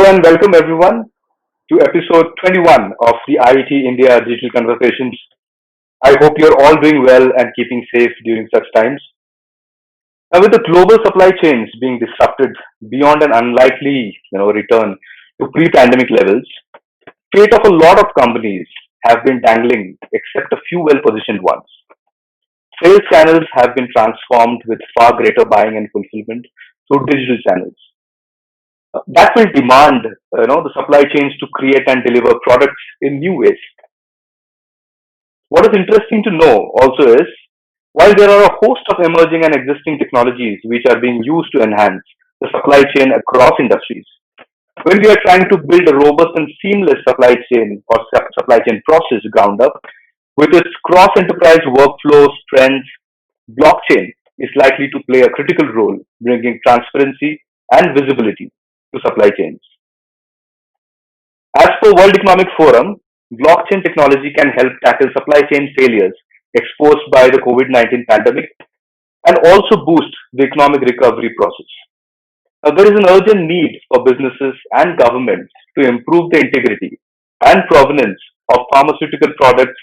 and welcome everyone to episode 21 of the IET India Digital Conversations. I hope you're all doing well and keeping safe during such times. Now, with the global supply chains being disrupted beyond an unlikely, return to pre-pandemic levels, fate of a lot of companies have been dangling, except a few well-positioned ones. Sales channels have been transformed with far greater buying and fulfillment through digital channels. That will demand, the supply chains to create and deliver products in new ways. What is interesting to know also is, while there are a host of emerging and existing technologies which are being used to enhance the supply chain across industries, when we are trying to build a robust and seamless supply chain or supply chain process ground up, with its cross-enterprise workflows, trends, blockchain is likely to play a critical role, bringing transparency and visibility to supply chains. As per World Economic Forum, blockchain technology can help tackle supply chain failures exposed by the COVID-19 pandemic and also boost the economic recovery process. Now, there is an urgent need for businesses and governments to improve the integrity and provenance of pharmaceutical products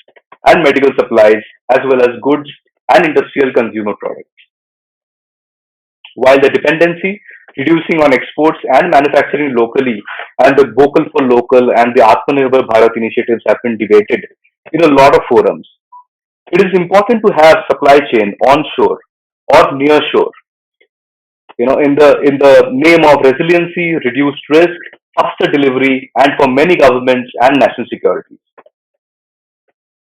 and medical supplies, as well as goods and industrial consumer products. While the dependency reducing on exports and manufacturing locally and the vocal for local and the Atmanirbhar Bharat initiatives have been debated in a lot of forums, it is important to have supply chain onshore or near shore, in the name of resiliency, reduced risk, faster delivery, and for many governments and national security.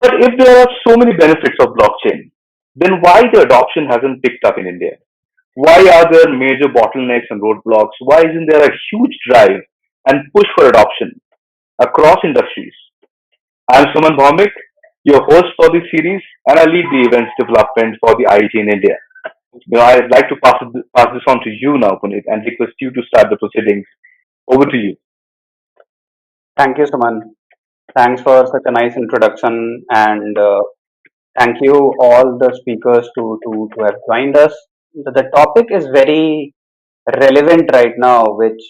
But if there are so many benefits of blockchain, then why the adoption hasn't picked up in India? Why are there major bottlenecks and roadblocks? Why isn't there a huge drive and push for adoption across industries? I'm Suman Bhaumik, your host for this series, and I lead the events development for the IET in India. I'd like to pass this on to you now, Puneet, and request you to start the proceedings. Over to you. Thank you, Suman. Thanks for such a nice introduction, and thank you all the speakers to have joined us. The topic is very relevant right now, which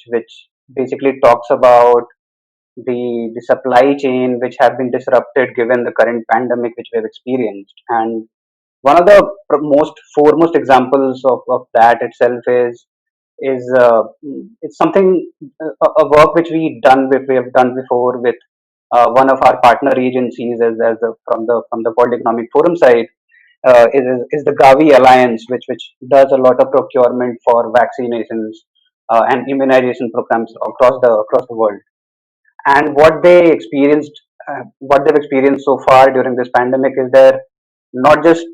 basically talks about the supply chain which have been disrupted given the current pandemic which we have experienced. And one of the most foremost examples of that itself is it's something a work which we have done before with one of our partner agencies from the World Economic Forum side is the Gavi Alliance, which does a lot of procurement for vaccinations and immunization programs across the world. And what they've experienced so far during this pandemic is there not just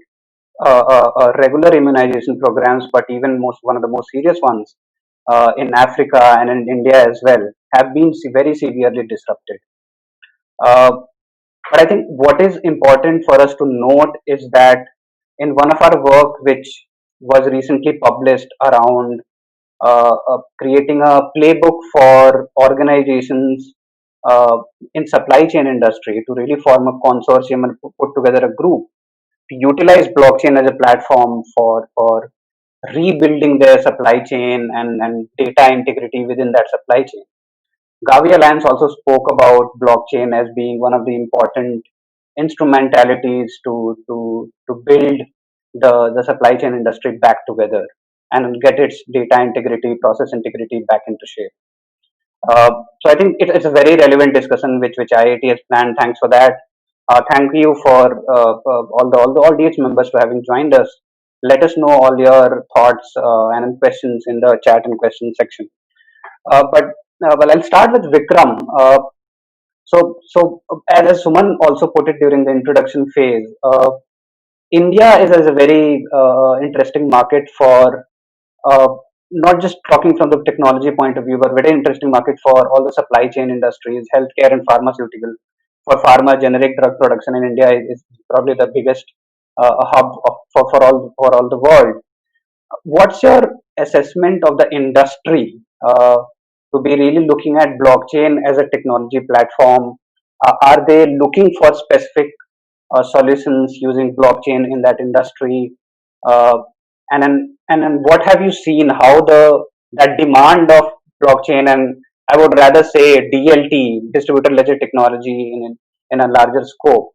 regular immunization programs, but even one of the most serious ones in Africa and in India as well have been very severely disrupted. Uh, but I think what is important for us to note is that in one of our work, which was recently published around creating a playbook for organizations in supply chain industry to really form a consortium and put together a group to utilize blockchain as a platform for rebuilding their supply chain and data integrity within that supply chain. Gavi Alliance also spoke about blockchain as being one of the important instrumentalities to build the supply chain industry back together and get its data integrity, process integrity back into shape. So I think it's a very relevant discussion which IIT has planned. Thanks for that. Thank you for all the audience members for having joined us. Let us know all your thoughts and questions in the chat and question section. But I'll start with Vikram. As Suman also put it during the introduction phase, India is a very interesting market for uh, not just talking from the technology point of view, but very interesting market for all the supply chain industries, healthcare and pharmaceutical. For pharma, generic drug production in India is probably the biggest hub for all the world. What's your assessment of the industry to be really looking at blockchain as a technology platform? Are they looking for specific solutions using blockchain in that industry? Uh, and then what have you seen? How the that demand of blockchain and I would rather say DLT, distributed ledger technology, in a larger scope.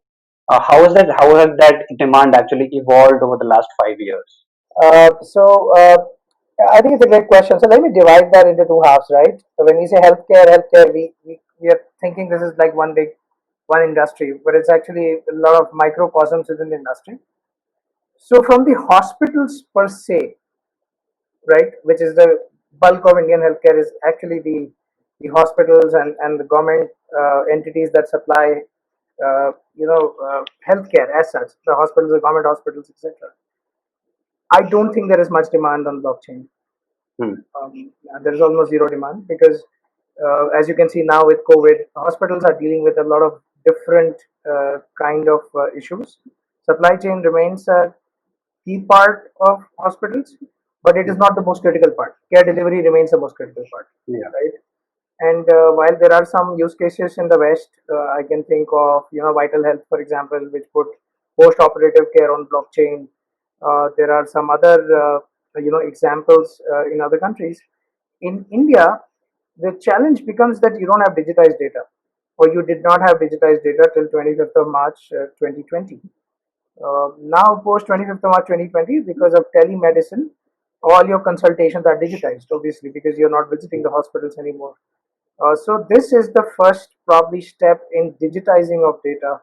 How is that? How has that demand actually evolved over the last 5 years? So I think it's a great question. So let me divide that into two halves, right? So when we say healthcare, we are thinking this is like one industry, but it's actually a lot of microcosms within the industry. So from the hospitals per se, right, which is the bulk of Indian healthcare, is actually the hospitals and the government entities that supply healthcare as such, the hospitals, the government hospitals, etc. I don't think there is much demand on blockchain. Hmm. There is almost zero demand because, as you can see now with COVID, hospitals are dealing with a lot of different kind of issues. Supply chain remains a key part of hospitals, but it is not the most critical part. Care delivery remains the most critical part, Yeah. right? And while there are some use cases in the West, I can think of Vital Health, for example, which put post-operative care on blockchain. There are some other examples in other countries. In India, the challenge becomes that you don't have digitized data, or you did not have digitized data till 25th of March 2020. Now, post 25th of March 2020, because of telemedicine, all your consultations are digitized, obviously, because you're not visiting the hospitals anymore. So this is the first probably step in digitizing of data,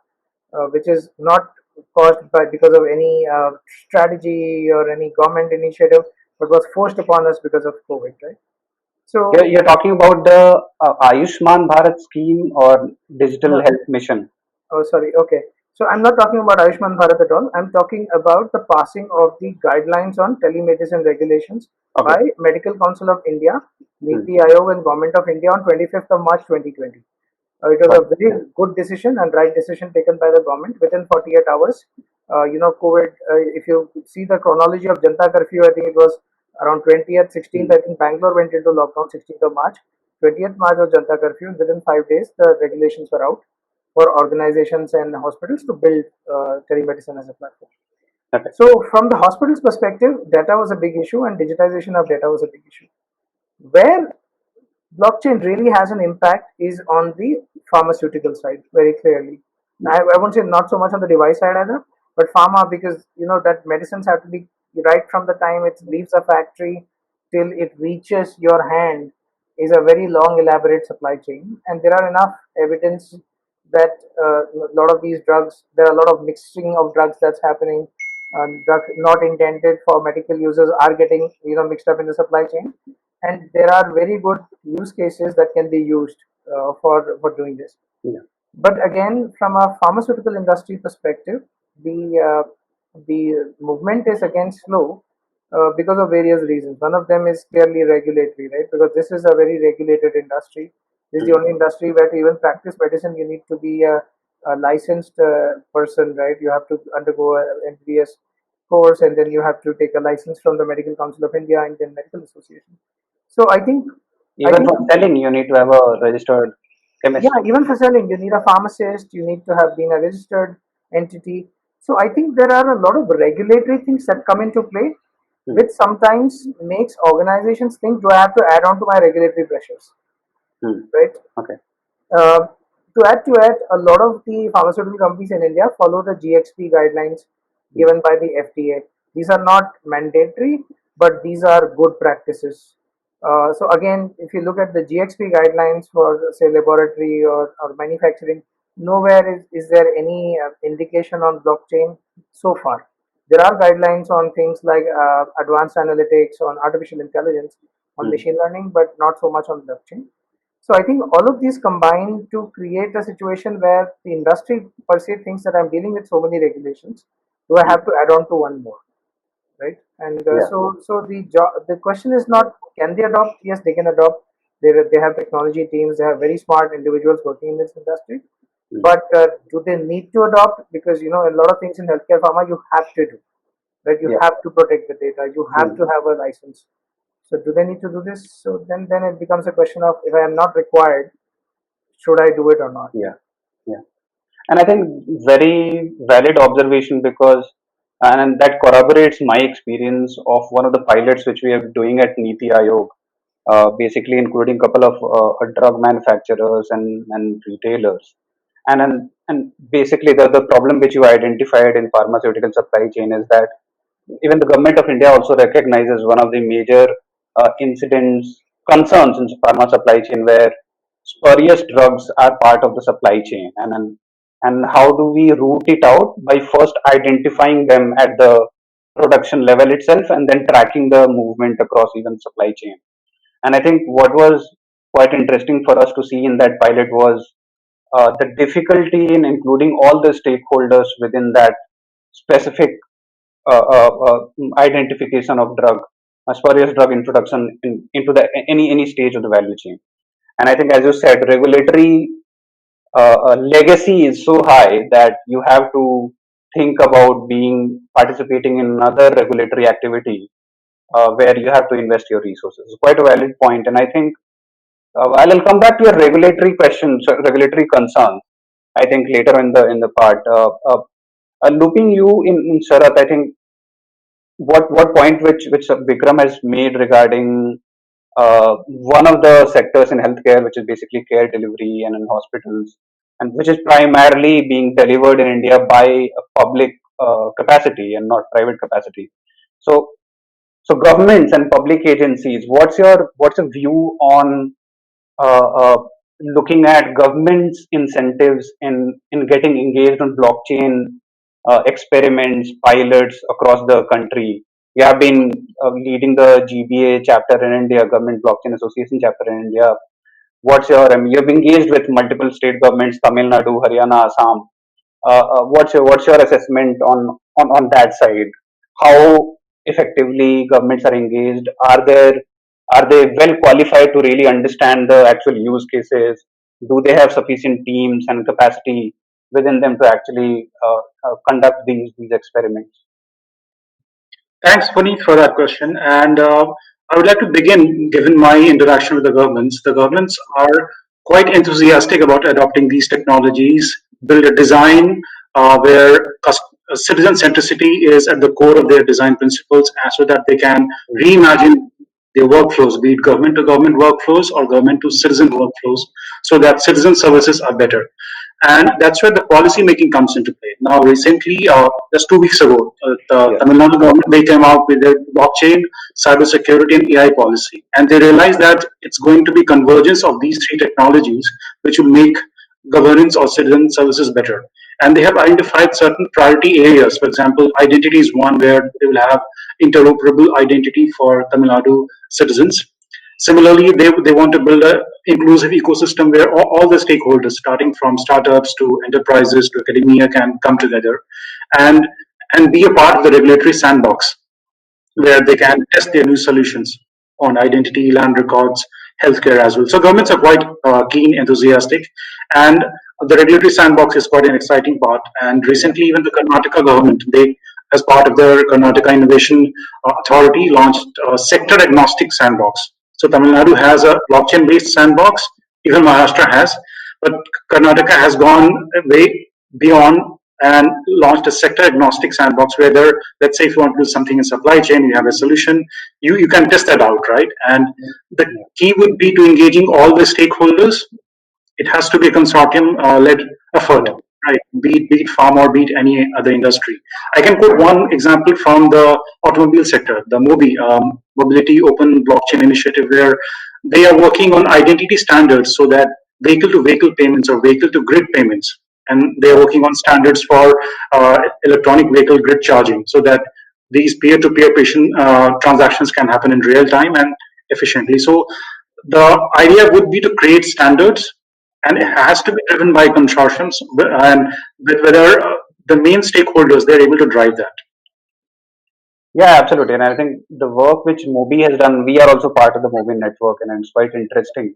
which is not caused by because of any strategy or any government initiative, but was forced upon us because of COVID, right? You're, So you're talking about the Ayushman Bharat scheme or digital no, health mission. oh, sorry. Okay. So I'm not talking about Ayushman Bharat at all. I'm talking about the passing of the guidelines on telemedicine regulations Okay. by Medical Council of India, Hmm. NITI Aayog, and Government of India on 25th of March 2020. It was Got a very good decision and right decision taken by the government within 48 hours. COVID, if you see the chronology of Janta curfew, I think it was around 20th, it. 16th. I think Bangalore went into lockdown 16th of March. 20th March was Janta curfew. Within 5 days, the regulations were out for organizations and hospitals to build telemedicine as a platform. Okay. So, from the hospital's perspective, data was a big issue and digitization of data was a big issue. Where blockchain really has an impact is on the pharmaceutical side, very clearly. I won't say not so much on the device side either, but pharma, because that medicines have to be right from the time it leaves a factory till it reaches your hand is a very long, elaborate supply chain, and there are enough evidence that a lot of these drugs, there are a lot of mixing of drugs that's happening. Drugs not intended for medical users are getting mixed up in the supply chain, and there are very good use cases that can be used for doing this. Yeah. But again, from a pharmaceutical industry perspective, the movement is again slow because of various reasons. One of them is clearly regulatory, right? Because this is a very regulated industry. This is the Hmm. only industry where to even practice medicine, you need to be a licensed person, right? You have to undergo an MBBS course, and then you have to take a license from the Medical Council of India and then Medical Association. So I Even think for selling, you need to have a registered chemist. yeah, even for selling, you need a pharmacist, you need to have been a registered entity. So I think there are a lot of regulatory things that come into play, Hmm. which sometimes makes organizations think, do I have to add on to my regulatory pressures, Hmm. right? Okay. Uh, to add, a lot of the pharmaceutical companies in India follow the GXP guidelines Hmm. given by the FDA. These are not mandatory, but these are good practices. So again, if you look at the GXP guidelines for say laboratory or manufacturing, nowhere is there any indication on blockchain so far. There are guidelines on things like advanced analytics, on artificial intelligence, on Hmm. machine learning, but not so much on blockchain. So I think all of these combine to create a situation where the industry per se thinks that I'm dealing with so many regulations. Do I Hmm. have to add on to one more, right? And Yeah. the question is not can they adopt? Yes, they can adopt. They have technology teams. They have very smart individuals working in this industry. Hmm. But do they need to adopt? Because a lot of things in healthcare pharma you have to do, right? You Yeah. have to protect the data. You have Hmm. to have a license. So do they need to do this? So then it becomes a question of if I am not required, should I do it or not? Yeah. Yeah. And I think very valid observation because, and that corroborates my experience of one of the pilots which we are doing at Niti Ayog. basically including a couple of drug manufacturers and retailers. And basically, the problem which you identified in pharmaceutical supply chain is that even the government of India also recognizes one of the major incidents, concerns in pharma supply chain where spurious drugs are part of the supply chain. And how do we root it out? By first identifying them at the production level itself and then tracking the movement across even supply chain. And I think what was quite interesting for us to see in that pilot was the difficulty in including all the stakeholders within that specific identification of drug, spurious drug introduction into the any stage of the value chain. And I think, as you said, regulatory legacy is so high that you have to think about being participating in another regulatory activity where you have to invest your resources. It's quite a valid point, and I think I'll come back to your regulatory questions, regulatory concerns. I think later in the part. Looping you in Sharath, I think what point which Vikram has made regarding one of the sectors in healthcare, which is basically care delivery and in hospitals, and which is primarily being delivered in India by a public capacity and not private capacity. So, so governments and public agencies, what's your view on uh, uh, looking at government's incentives in getting engaged on blockchain experiments, pilots across the country? We have been leading the GBA chapter in India, Government Blockchain Association chapter in India. You've engaged with multiple state governments, Tamil Nadu, Haryana, Assam. What's your assessment on that side? How effectively governments are engaged? Are they well qualified to really understand the actual use cases? Do they have sufficient teams and capacity within them to actually conduct these experiments? Thanks, Puneet, for that question. And I would like to begin, given my interaction with the governments. The governments are quite enthusiastic about adopting these technologies, build a design where citizen centricity is at the core of their design principles, so that they can reimagine their workflows, be it government to government workflows or government to citizen workflows, so that citizen services are better. And that's where the policy making comes into play. Now, recently, just 2 weeks ago, the Yeah. Tamil Nadu government, they came out with their blockchain, cybersecurity, and AI policy, and they realized that it's going to be convergence of these three technologies which will make governance or citizen services better. And they have identified certain priority areas. For example, identity is one where they will have interoperable identity for Tamil Nadu citizens. Similarly, they want to build an inclusive ecosystem where all the stakeholders, starting from startups to enterprises to academia, can come together and and be a part of the regulatory sandbox where they can test their new solutions on identity, land records, healthcare as well. So governments are quite keen, enthusiastic, and the regulatory sandbox is quite an exciting part. And recently, even the Karnataka government, they, as part of their Karnataka Innovation Authority, launched a sector-agnostic sandbox. So Tamil Nadu has a blockchain-based sandbox, even Maharashtra has, but Karnataka has gone way beyond and launched a sector agnostic sandbox where there, let's say if you want to do something in supply chain, you have a solution, you can test that out, right? And the key would be to engaging all the stakeholders. It has to be a consortium led effort, right? Be it farm or be it any other industry. I can quote one example from the automobile sector, the MOBI, Mobility Open Blockchain Initiative, where they are working on identity standards so that vehicle to vehicle payments or vehicle to grid payments, and they are working on standards for electronic vehicle grid charging so that these peer-to-peer transactions can happen in real time and efficiently. So the idea would be to create standards, and it has to be driven by consortiums, and with whether the main stakeholders they're able to drive that. Yeah, absolutely. And I think the work which Mobi has done, we are also part of the Mobi network, and it's quite interesting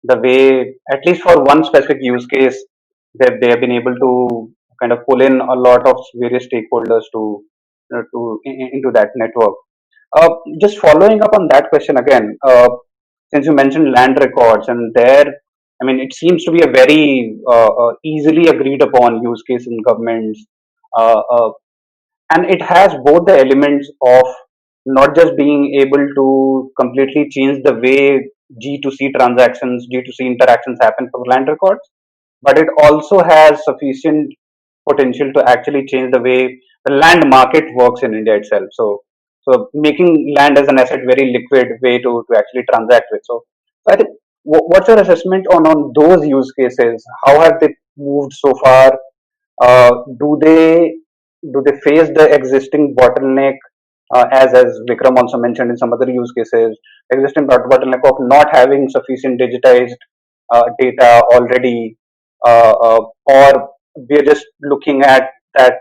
the way, at least for one specific use case, they have been able to kind of pull in a lot of various stakeholders into that network. Just following up on that question again, since you mentioned land records, and there, I mean, it seems to be a very easily agreed upon use case in governments. Uh, uh, and it has both the elements of not just being able to completely change the way G2C transactions, G2C interactions happen for land records, but it also has sufficient potential to actually change the way the land market works in India itself. So making land as an asset very liquid way to actually transact with. So I think what's your assessment on those use cases? How have they moved so far? Uh, do they do they face the existing bottleneck, as Vikram also mentioned in some other use cases, existing bottleneck of not having sufficient digitized data already, or we're just looking at that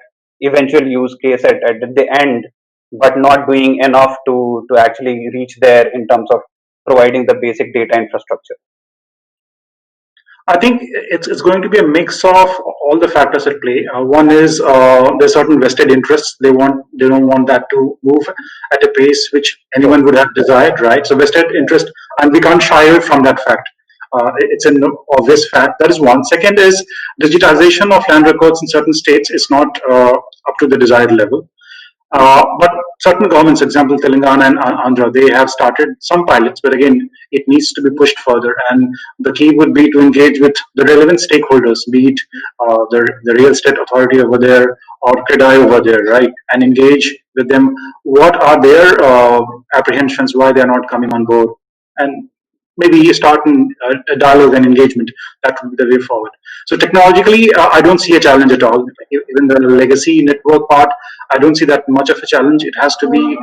eventual use case at the end, but not doing enough to actually reach there in terms of providing the basic data infrastructure. I think it's going to be a mix of all the factors at play. One is there's certain vested interests. They don't want that to move at a pace which anyone would have desired, right? So vested interest, and we can't shy away from that fact. It's an obvious fact. That is one. Second is digitization of land records in certain states is not up to the desired level. But certain governments, example Telangana and Andhra, they have started some pilots, but again, it needs to be pushed further. And the key would be to engage with the relevant stakeholders, be it the real estate authority over there or CREDI over there, right? And engage with them. What are their apprehensions? Why they are not coming on board? And maybe start a dialogue and engagement. That would be the way forward. So technologically, I don't see a challenge at all. Even the legacy network part, I don't see that much of a challenge. It has to be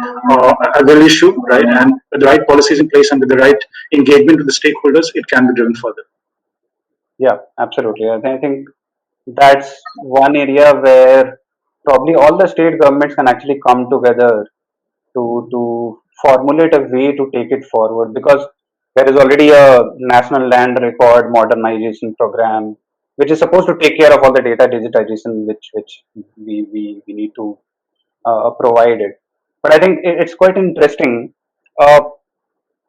a real issue, right? And with the right policies in place and with the right engagement with the stakeholders, it can be driven further. Yeah, absolutely. I think that's one area where probably all the state governments can actually come together to formulate a way to take it forward, because there is already a national land record modernization program which is supposed to take care of all the data digitization which we need to provide it. But I think it's quite interesting. Uh,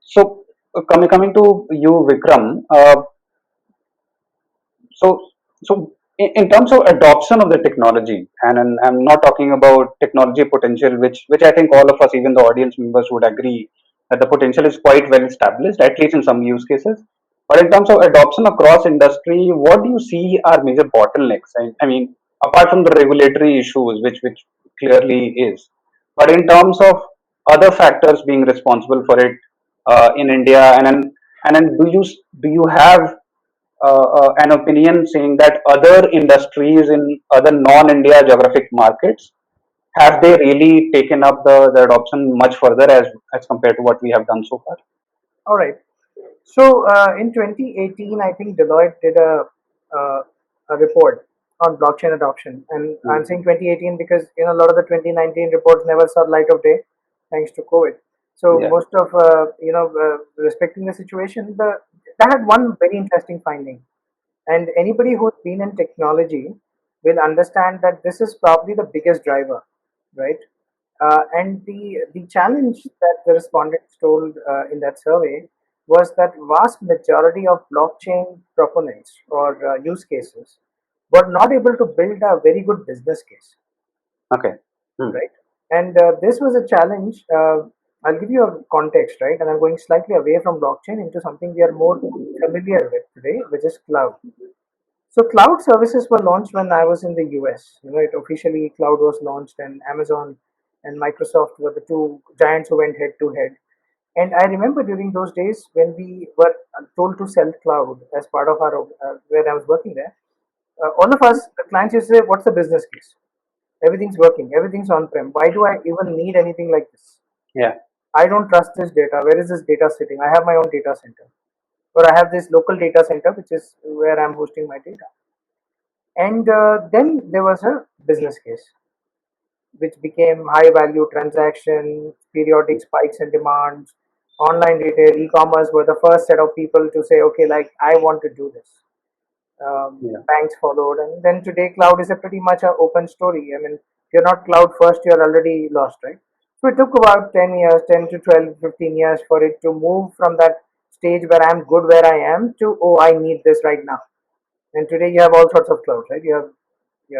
so coming to you, Vikram. So, in terms of adoption of the technology, and I'm not talking about technology potential, which I think all of us, even the audience members, would agree that the potential is quite well established, at least in some use cases. But in terms of adoption across industry, what do you see are major bottlenecks? I mean, apart from the regulatory issues, which clearly is, but in terms of other factors being responsible for it in India, and then do you have an opinion saying that other industries in other non-India geographic markets, have they really taken up the adoption much further as compared to what we have done so far? All right. So in 2018, I think Deloitte did uh, a report on blockchain adoption, and I'm Mm. saying 2018 because a lot of the 2019 reports never saw light of day, thanks to COVID. So Yeah. most of respecting the situation, that had one very interesting finding, and anybody who's been in technology will understand that this is probably the biggest driver, right? And the challenge that the respondents told in that survey was that vast majority of blockchain proponents or use cases were not able to build a very good business case, Okay. Hmm. right? And this was a challenge. I'll give you a context, right? And I'm going slightly away from blockchain into something we are more familiar with today, which is cloud. So cloud services were launched when I was in the US. It officially cloud was launched, and Amazon and Microsoft were the two giants who went head to head. And I remember during those days when we were told to sell cloud as part of our where I was working there, all of us, the clients used to say, "What's the business case? Everything's working, everything's on-prem. Why do I even need anything like this? Yeah. I don't trust this data. Where is this data sitting? I have my own data center, or I have this local data center, which is where I'm hosting my data." And then there was a business case, which became high value transaction, periodic spikes in demands. Online retail, e-commerce were the first set of people to say, okay, like I want to do this. Yeah. Banks followed, and then today cloud is a pretty much an open story. I mean, if you're not cloud first, you're already lost, right? So it took about 10 years, 10 to 12, 15 years for it to move from that stage where I'm good where I am to, oh, I need this right now. And today you have all sorts of clouds, right? You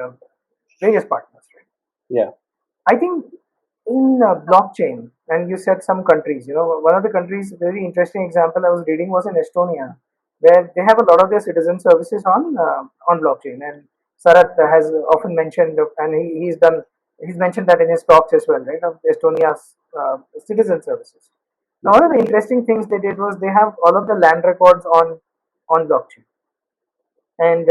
have various partners, right? Yeah. I think in blockchain, and you said some countries, one of the countries, very interesting example I was reading was in Estonia, where they have a lot of their citizen services on blockchain. And Sarat has often mentioned, and he's mentioned that in his talks as well, right, of Estonia's citizen services. Now, one of the interesting things they did was they have all of the land records on blockchain. And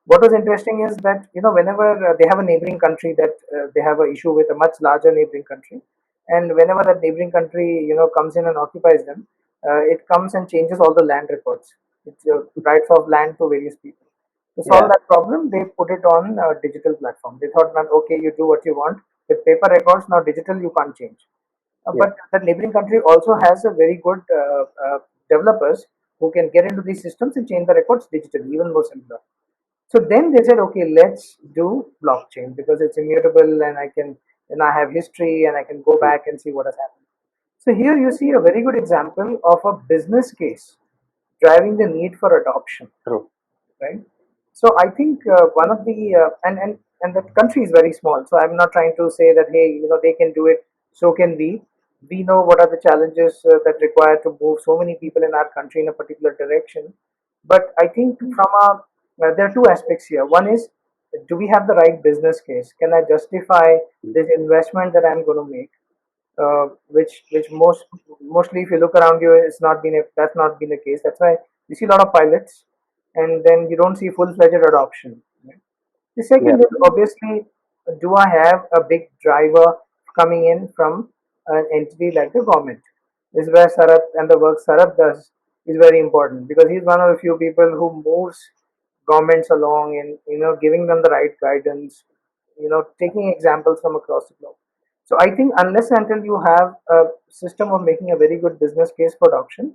what was interesting is that whenever they have a neighboring country that they have an issue with a much larger neighboring country, and whenever that neighboring country comes in and occupies them, it comes and changes all the land records. It's rights of land to various people. To solve Yeah, that problem, they put it on a digital platform. They thought, man, okay, you do what you want with paper records. Now digital, you can't change. yeah, But the neighboring country also has a very good developers who can get into these systems and change the records digitally, even more simpler. So then they said, okay, let's do blockchain because it's immutable and I have history and I can go true, back and see what has happened. So here you see a very good example of a business case driving the need for adoption, true. right? So I think one of the and the country is very small. So I'm not trying to say that hey, they can do it, so can we. We know what are the challenges that require to move so many people in our country in a particular direction. But I think there are two aspects here. One is, do we have the right business case? Can I justify this investment that I'm going to make? Which mostly if you look around you, that's not been the case. That's why you see a lot of pilots, and then you don't see full-fledged adoption. Right? The Yeah, second is obviously, do I have a big driver coming in from an entity like the government? This is where Sarat and the work Sarat does is very important because he's one of the few people who moves governments along and giving them the right guidance, taking examples from across the globe. So I think unless and until you have a system of making a very good business case for adoption,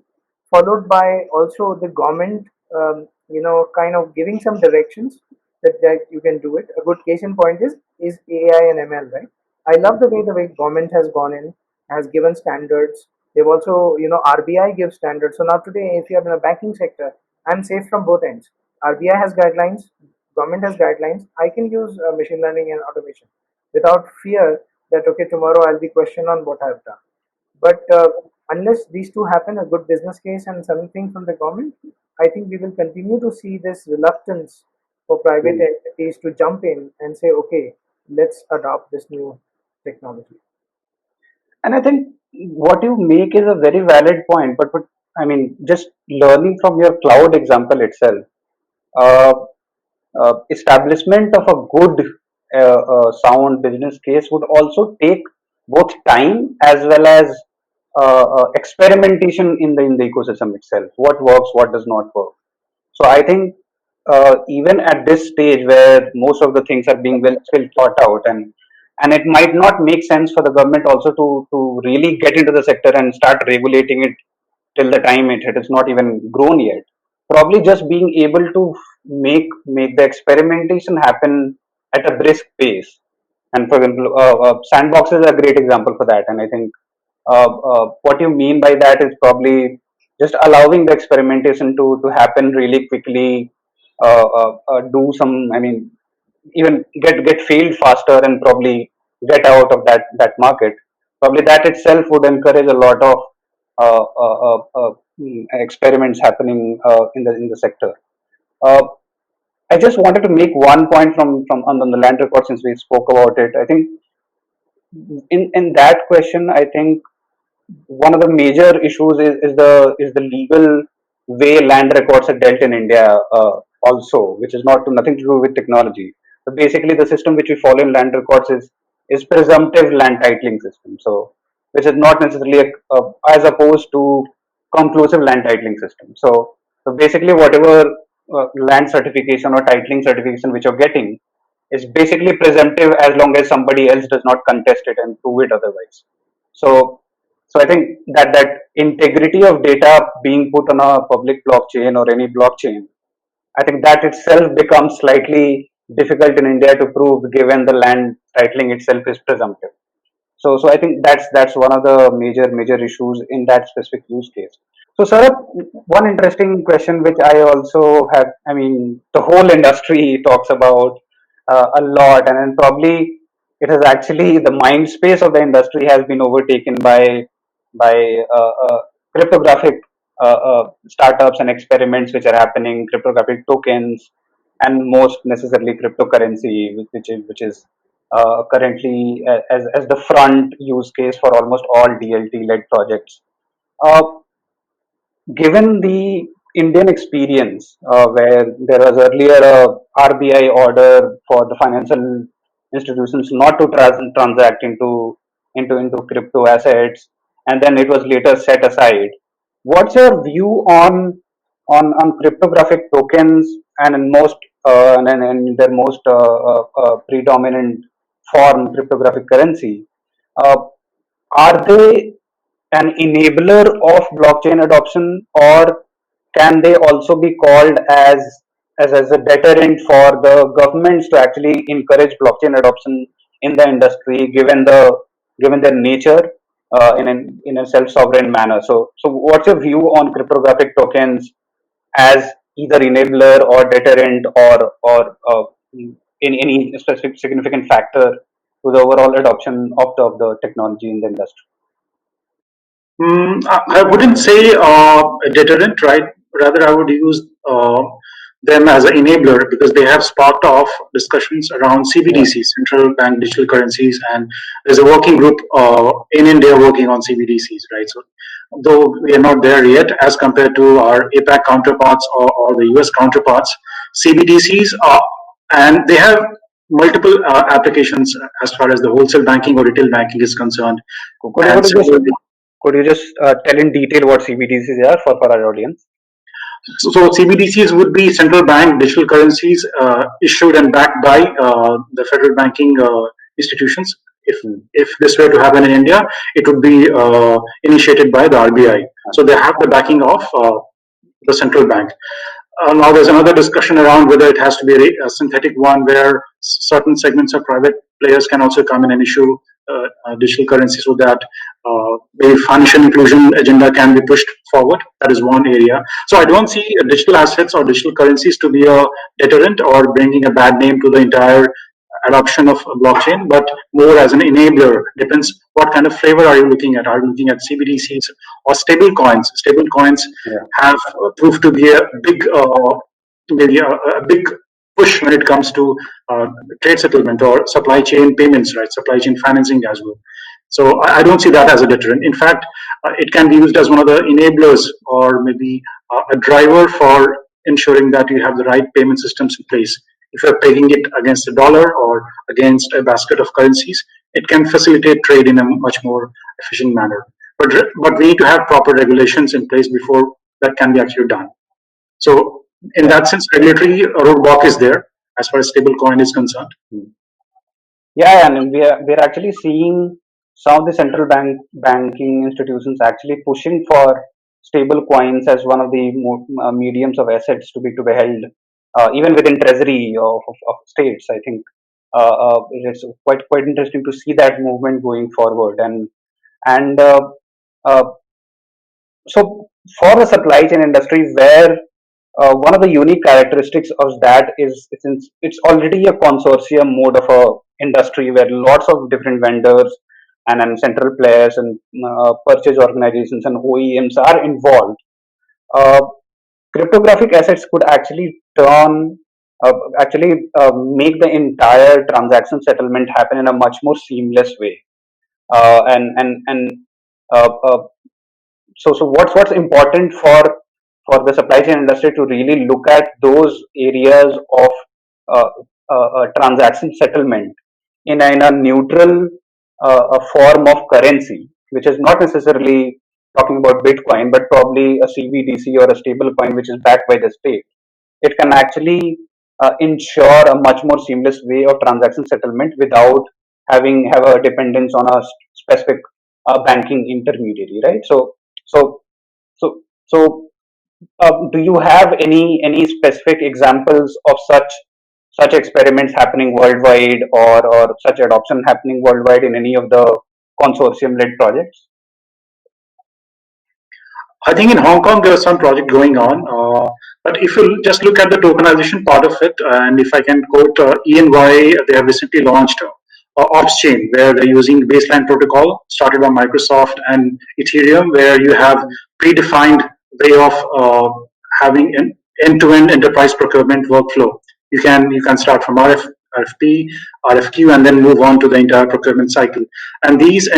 followed by also the government, kind of giving some directions that you can do it. A good case in point is AI and ML, right? I love the way government has gone in, has given standards. They've also, RBI gives standards. So now today, if you are in a banking sector, I'm safe from both ends. RBI has guidelines, government has guidelines. I can use machine learning and automation without fear that okay, tomorrow I'll be questioned on what I've done. But unless these two happen, a good business case and something from the government, I think we will continue to see this reluctance for private mm. entities to jump in and say, okay, let's adopt this new technology. And I think what you make is a very valid point. But I mean, just learning from your cloud example itself, uh, establishment of a good, sound business case would also take both time as well as experimentation in the ecosystem itself. What works, what does not work. So I think even at this stage where most of the things are being well thought out, and it might not make sense for the government also to really get into the sector and start regulating it till the time it has not even grown yet. Probably just being able to make the experimentation happen at a brisk pace. And for example, sandbox is a great example for that. And I think what you mean by that is probably just allowing the experimentation to happen really quickly, do some, I mean, even get failed faster and probably get out of that market. Probably that itself would encourage a lot of experiments happening in the sector. Uh, I just wanted to make one point from on the land record since we spoke about it. I think in that question, I think one of the major issues is the legal way land records are dealt in India, also, which is not nothing to do with technology. But basically, the system which we follow in land records is presumptive land titling system. So, which is not necessarily as opposed to conclusive land titling system. So basically, whatever land certification or titling certification which you're getting is basically presumptive as long as somebody else does not contest it and prove it otherwise. So so I think that integrity of data being put on a public blockchain or any blockchain, I think that itself becomes slightly difficult in India to prove given the land titling itself is presumptive. So I think that's one of the major issues in that specific use case. So Saurabh, one interesting question which I also have, I mean, the whole industry talks about a lot, and then probably it has actually, the mind space of the industry has been overtaken by cryptographic startups and experiments which are happening, cryptographic tokens, and most necessarily cryptocurrency, which is currently as the front use case for almost all DLT led projects. Uh, Given the Indian experience, where there was earlier a RBI order for the financial institutions not to transact into crypto assets, and then it was later set aside. What's your view on cryptographic tokens and in most and in their most predominant form, cryptographic currency? Uh, are they an enabler of blockchain adoption, or can they also be called as a deterrent for the governments to actually encourage blockchain adoption in the industry, given their nature in a self-sovereign manner? So what's your view on cryptographic tokens as either enabler or deterrent, or in any specific significant factor to the overall adoption of the technology in the industry? I wouldn't say a deterrent, right? Rather, I would use them as an enabler because they have sparked off discussions around Yeah. CBDCs, central bank digital currencies, and there's a working group in India working on CBDCs, right? So, though we are not there yet as compared to our APAC counterparts or the US counterparts, CBDCs are, and they have multiple applications as far as the wholesale banking or retail banking is concerned. Could you, And could you just similarly, could you just tell in detail what CBDCs are for our audience? so CBDCs would be central bank digital currencies issued and backed by the federal banking institutions. Hmm. If this were to happen in India, it would be initiated by the RBI. So they have the backing of the central bank. Now there's another discussion around whether it has to be a synthetic one where certain segments of private players can also come in and issue digital currency so that the financial inclusion agenda can be pushed forward. That is one area. So I don't see digital assets or digital currencies to be a deterrent or bringing a bad name to the entire adoption of blockchain, but more as an enabler. Depends what kind of flavor are you looking at. Are you looking at CBDCs or stable coins? Stable coins Yeah. have proved to be a big, maybe a big push when it comes to trade settlement or supply chain payments, right? Supply chain financing as well. So I don't see that as a deterrent. In fact, it can be used as one of the enablers or maybe a driver for ensuring that you have the right payment systems in place. If you're pegging it against a dollar or against a basket of currencies, it can facilitate trade in a much more efficient manner. But we need to have proper regulations in place before that can be actually done. So in Yeah. that sense, regulatory roadblock is there as far as stablecoin is concerned. Hmm. Yeah, and we're actually seeing some of the central banking institutions actually pushing for stable coins as one of the mediums of assets to be held, even within treasury of states. I think it's quite interesting to see that movement going forward. And uh, so for the supply chain industry, where one of the unique characteristics of that is since it's already a consortium mode of a industry where lots of different vendors and central players and purchase organizations and OEMs are involved. Uh, Cryptographic assets could uh, actually make the entire transaction settlement happen in a much more seamless way. And uh, uh, so what's important for the supply chain industry to really look at those areas of uh, transaction settlement in a neutral a form of currency, which is not necessarily talking about Bitcoin, but probably a CBDC or a stable coin which is backed by the state. It can actually ensure a much more seamless way of transaction settlement without have a dependence on a specific banking intermediary, right? So, do you have any specific examples of such experiments happening worldwide, or such adoption happening worldwide in any of the consortium-led projects? I think in Hong Kong there is some project going on, but if you just look at the tokenization part of it, and if I can quote ENY, they have recently launched ops chain, where they're using baseline protocol started by Microsoft and Ethereum, where you have predefined way of having an end-to-end enterprise procurement workflow. You can start from RFP, RFQ, and then move on to the entire procurement cycle. And these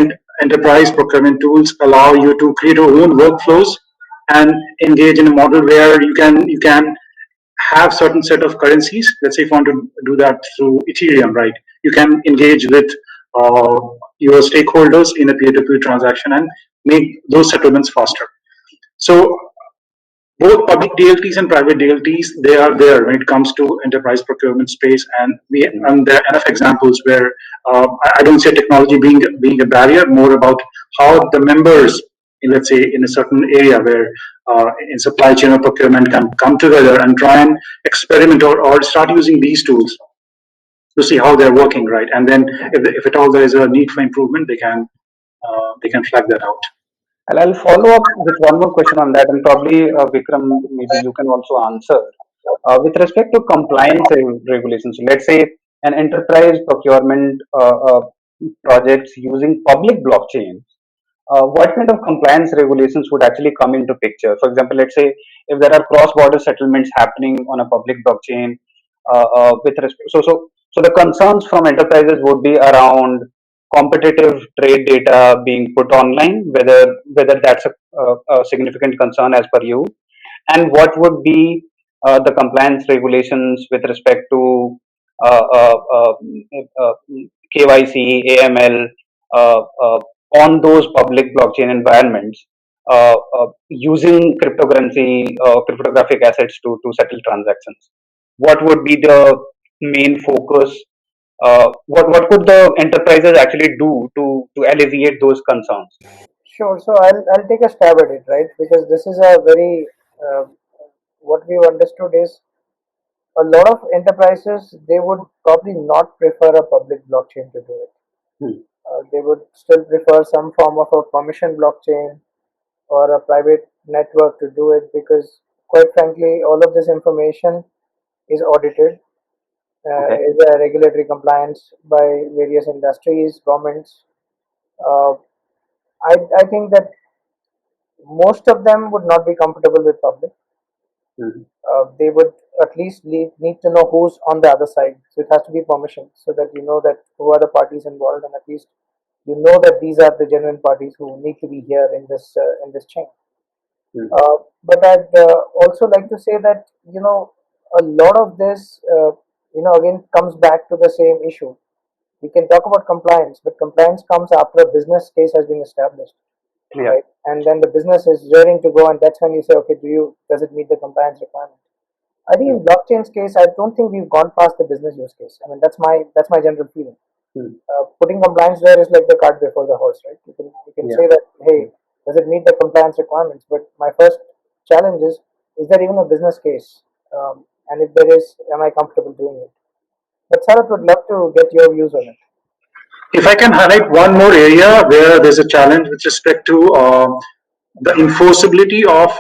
enterprise procurement tools allow you to create your own workflows and engage in a model where you can have certain set of currencies. Let's say if you want to do that through Ethereum, right? You can engage with uh, your stakeholders in a peer-to-peer transaction and make those settlements faster. So both public DLTs and private DLTs, they are there when it comes to enterprise procurement space, and there are enough examples where I don't see technology being a barrier, more about how the members, let's say in a certain area where in supply chain or procurement can come together and try and experiment or start using these tools to see how they're working, right? And then if at all there is a need for improvement, they can flag that out. And I'll follow up with one more question on that, and probably Vikram, maybe you can also answer. With respect to compliance regulations, let's say an enterprise procurement projects using public blockchains, what kind of compliance regulations would actually come into picture? For example, let's say if there are cross-border settlements happening on a public blockchain, with respect, so the concerns from enterprises would be around competitive trade data being put online, whether that's a significant concern as per you, and what would be the compliance regulations with respect to uh, uh, uh, uh, KYC, AML, uh, uh, on those public blockchain environments, using cryptocurrency, cryptographic assets to settle transactions. What would be the main focus? What could the enterprises actually do to alleviate those concerns? Sure. So I'll take a stab at it, right? Because this is a very what we've understood is a lot of enterprises, they would probably not prefer a public blockchain to do it. Hmm. They would still prefer some form of a permission blockchain or a private network to do it, because quite frankly all of this information is audited, Okay. is a regulatory compliance by various industries, governments. uh, I think that most of them would not be comfortable with public. Mhm. They would at least need to know who's on the other side. So it has to be permission, so that you know that who are the parties involved, and at least you know that these are the genuine parties who need to be here in this chain. Mhm. But I'd also like to say that a lot of this again comes back to the same issue. We can talk about compliance, but compliance comes after a business case has been established, Yeah. right? And then the business is raring to go, and that's when you say, okay, does it meet the compliance requirement? I think Mhm. in blockchain's case, I don't think we've gone past the business use case. I mean, that's my general feeling. Mhm. Putting compliance there is like the cart before the horse, right? You can Yeah. say that, hey, does it meet the compliance requirements? But my first challenge is there even a business case? And if there is, am I comfortable doing it? But Sarat would love to get your views on it. If I can highlight one more area where there's a challenge with respect to the enforceability of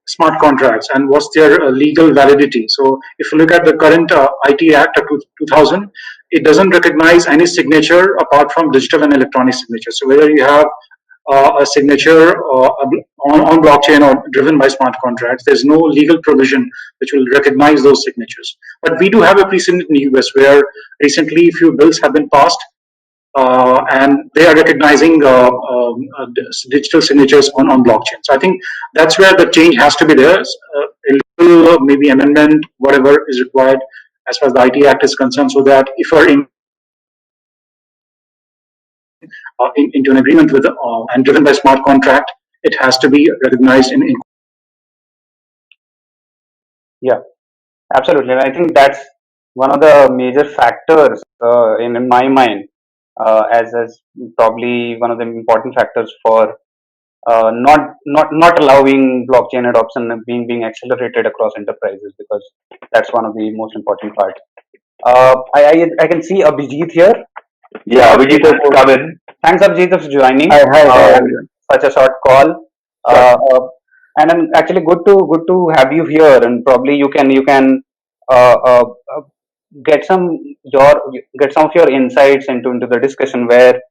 smart contracts and what's their legal validity. So, if you look at the current IT Act of 2000, it doesn't recognize any signature apart from digital and electronic signature. So, whether you have a signature on blockchain or driven by smart contracts, there's no legal provision which will recognize those signatures. But we do have a precedent in the US where recently a few bills have been passed and they are recognizing digital signatures on blockchain. So I think that's where the change has to be there. A little maybe amendment, whatever is required as far as the IT Act is concerned, so that if you're into an agreement with and driven by smart contract, it has to be recognized in. Yeah. Absolutely. And I think that's one of the major factors in my mind, as probably one of the important factors for not allowing blockchain adoption being accelerated across enterprises, because that's one of the most important parts. I can see Abhijit here. Yeah, Vijit has come in. Thanks, Abhijit, for joining. Hi, everyone. Such a short call. Sure. And I'm actually good to have you here, and probably you can uh, uh, uh, get some your get some of your insights into the discussion where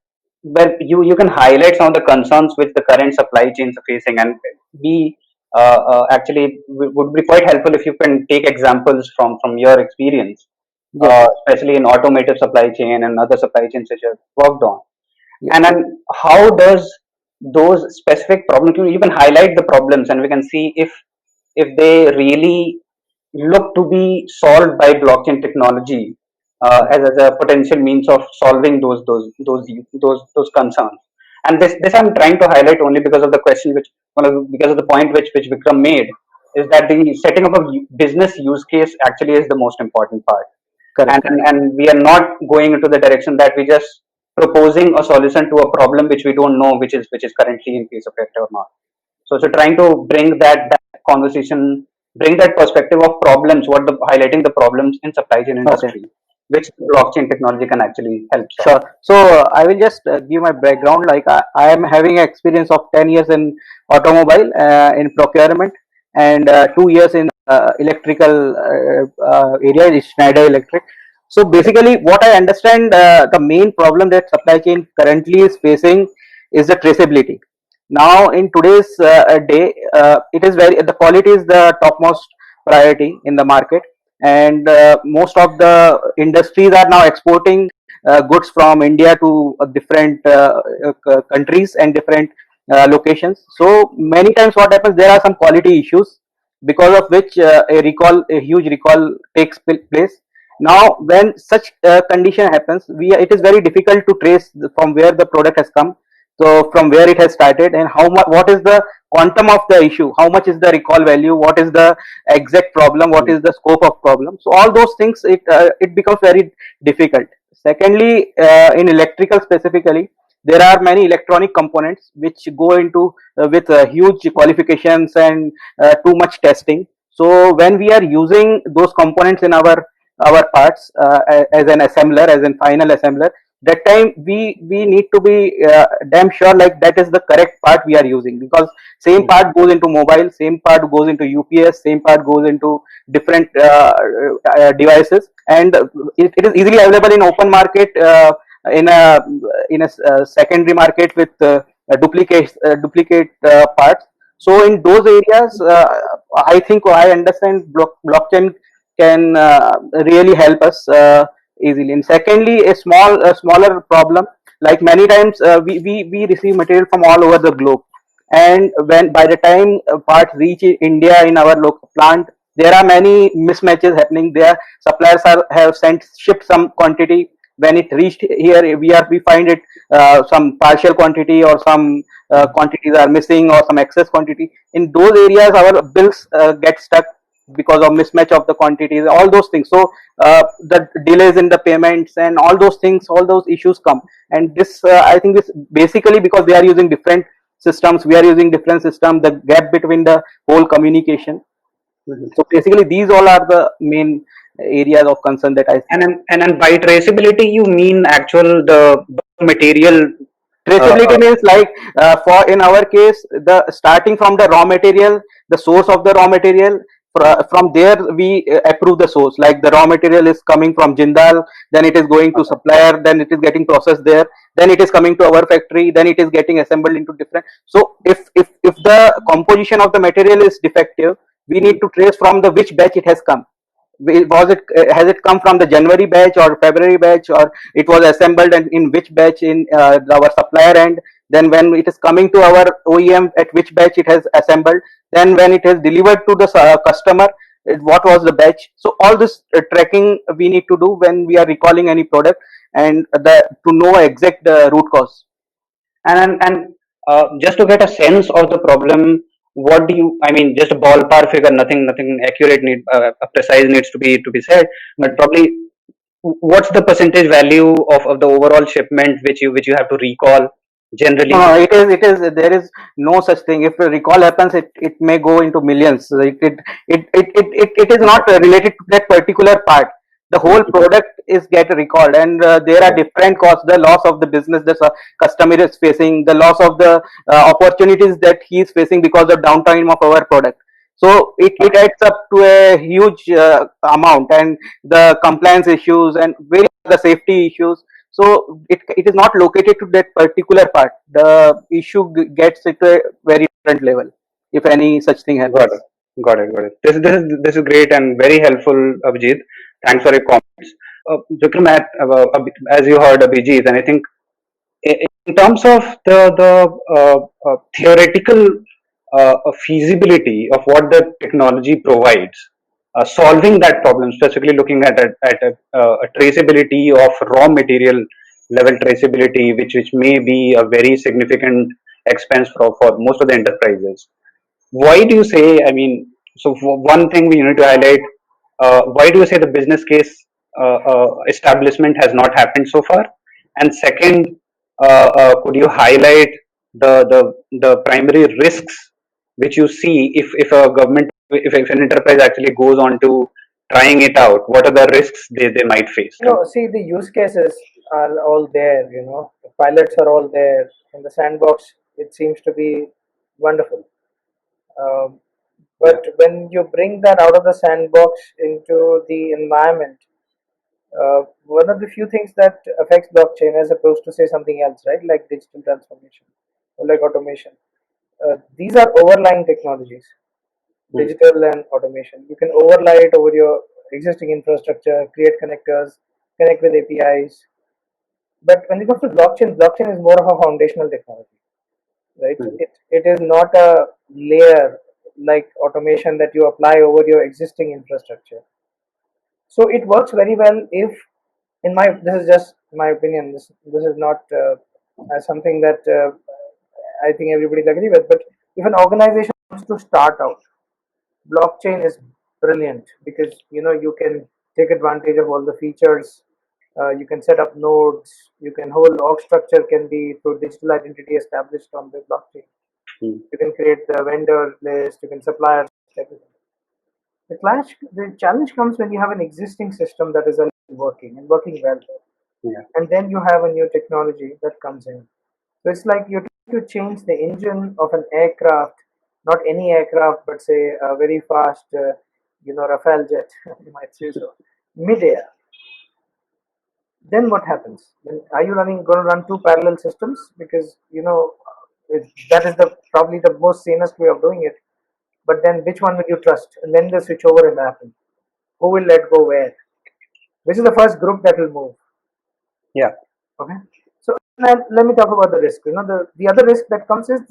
you can highlight some of the concerns which the current supply chains are facing, and we actually would be quite helpful if you can take examples from your experience, Yes, especially in automotive supply chain and other supply chains which you have worked on. yes, And then how does those specific problems, you can highlight the problems and we can see if they really look to be solved by blockchain technology, as a potential means of solving those concerns. And this I'm trying to highlight only because of the question which because of the point which Vikram made, is that the setting up of business use case actually is the most important part. correct, correct. And we are not going into the direction that we just proposing a solution to a problem which we don't know which is currently in place of it or not. So trying to bring that conversation, bring that perspective of problems, highlighting the problems in supply chain Okay. industry, which blockchain technology can actually help solve. Sure. So I will just give my background. Like I am having experience of 10 years in automobile in procurement, and 2 years in electrical area is Schneider Electric. So basically, what I understand, the main problem that supply chain currently is facing is the traceability. Now, in today's day, it is very the quality is the topmost priority in the market, and most of the industries are now exporting goods from India to different countries and different locations. So many times, what happens, there are some quality issues because of which a huge recall takes place. Now, when such condition happens, it is very difficult to trace from where the product has come, so from where it has started, and how much, what is the quantum of the issue, how much is the recall value, what is the exact problem, what is the scope of problem. So all those things, it becomes very difficult. Secondly, in electrical specifically, there are many electronic components which go into with huge qualifications and too much testing. So when we are using those components in our parts, as an assembler, as in final assembler, that time we need to be damn sure like that is the correct part we are using, because same part goes into mobile, same part goes into UPS, same part goes into different devices, and it is easily available in open market, in a secondary market with duplicate parts. So in those areas, I think I understand blockchain can really help us easily. And secondly, a smaller problem, like many times we receive material from all over the globe, and when by the time parts reach India in our local plant, there are many mismatches happening. Their suppliers have shipped some quantity. When it reached here, we find it some partial quantity, or some quantities are missing, or some excess quantity. In those areas, our bills get stuck because of mismatch of the quantities, all those things. So the delays in the payments and all those things, all those issues come. And this, I think, is basically because they are using different systems, we are using different system, the gap between the whole communication. Mhm. So basically these all are the main areas of concern that I see. And then by traceability, you mean actual the material. Traceability means like, for in our case, the starting from the raw material, the source of the raw material, from there we approve the source. Like the raw material is coming from Jindal, then it is going to supplier, then it is getting processed there, then it is coming to our factory, then it is getting assembled into different. So if the composition of the material is defective, we need to trace from the which batch it has come. Was it has it come from the January batch or February batch, or it was assembled and in which batch in our supplier end, then when it is coming to our OEM, at which batch it has assembled, then when it is delivered to the customer, what was the batch. So all this tracking we need to do when we are recalling any product, and to know exact root cause. And just to get a sense of the problem, what do you, I mean, just a ballpark figure, nothing accurate, a precise needs to be said, but probably what's the percentage value of the overall shipment which you have to recall No, generally? no, there is no such thing. If a recall happens, it may go into millions. So it is Okay. not related to that particular part. The whole product is get recalled, and there are Okay. different costs: the loss of the business the customer is facing, the loss of the opportunities that he is facing because of downtime of our product. So it adds up to a huge amount, and the compliance issues and various other safety issues. So it is not located to that particular part. The issue gets it to a very different level if any such thing Got happens. it. Got it. Got it. This is great and very helpful, Abhijit. Thanks for your comments. Vikram, as you heard Abhijit, and I think in terms of the theoretical feasibility of what the technology provides, solving that problem, specifically looking at a traceability of raw material level traceability, which may be a very significant expense for most of the enterprises. Why do you say, I mean, so for one thing we need to highlight, why do you say the business case establishment has not happened so far? And second, could you highlight the primary risks which you see if a government, if an enterprise actually goes on to trying it out? What are the risks they might face? No, see, the use cases are all there, the pilots are all there. In the sandbox, it seems to be wonderful. Um, Yeah. but when you bring that out of the sandbox into the environment, one of the few things that affects blockchain as opposed to say something else, right? Like digital transformation or like automation. These are overlying technologies, Hmm. digital and automation. You can overlay it over your existing infrastructure, create connectors, connect with APIs. But when it comes to blockchain, blockchain is more of a foundational technology, right? Hmm. It is not a layer like automation that you apply over your existing infrastructure. So it works very well if, in my, this is just my opinion. This is not something that I think everybody will agree with. But if an organization wants to start out, blockchain is brilliant because you can take advantage of all the features. You can set up nodes. You can whole org structure can be through digital identity established on the blockchain. Hmm. You can create the vendor list. You can supplier list, everything. The challenge comes when you have an existing system that is already working and working well, Yeah. and then you have a new technology that comes in. So it's like you're trying to change the engine of an aircraft, not any aircraft, but say a very fast, Rafale jet, you might say so, mid-air. Then what happens? Then are you going to run two parallel systems? Because that is the probably the most sanest way of doing it. But then which one will you trust? And then the switchover will happen. Who will let go where? Which is the first group that will move? Yeah. Okay. So now let me talk about the risk. The other risk that comes is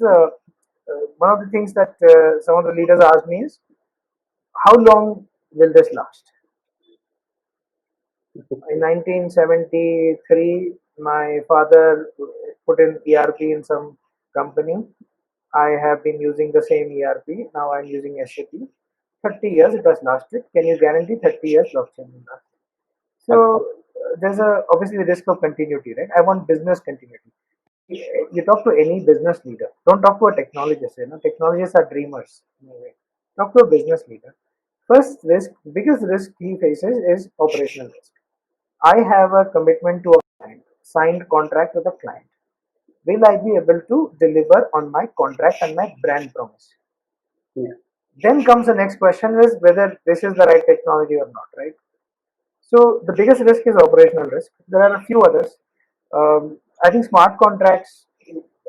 one of the things that some of the leaders asked me is how long will this last? In 1973, my father put in ERP in some company. I have been using the same ERP. Now I'm using SAP. 30 years it has lasted. Can you guarantee 30 years blockchain will last? So there's obviously the risk of continuity, right? I want business continuity. You talk to any business leader. Don't talk to a technologist. Technologists are dreamers. In a way. Talk to a business leader. First risk, biggest risk he faces is operational risk. I have a commitment to a client, signed contract with a client. Will I be able to deliver on my contract and my brand promise? Yeah. Then comes the next question is whether this is the right technology or not, right? So the biggest risk is operational risk. There are a few others. I think smart contracts,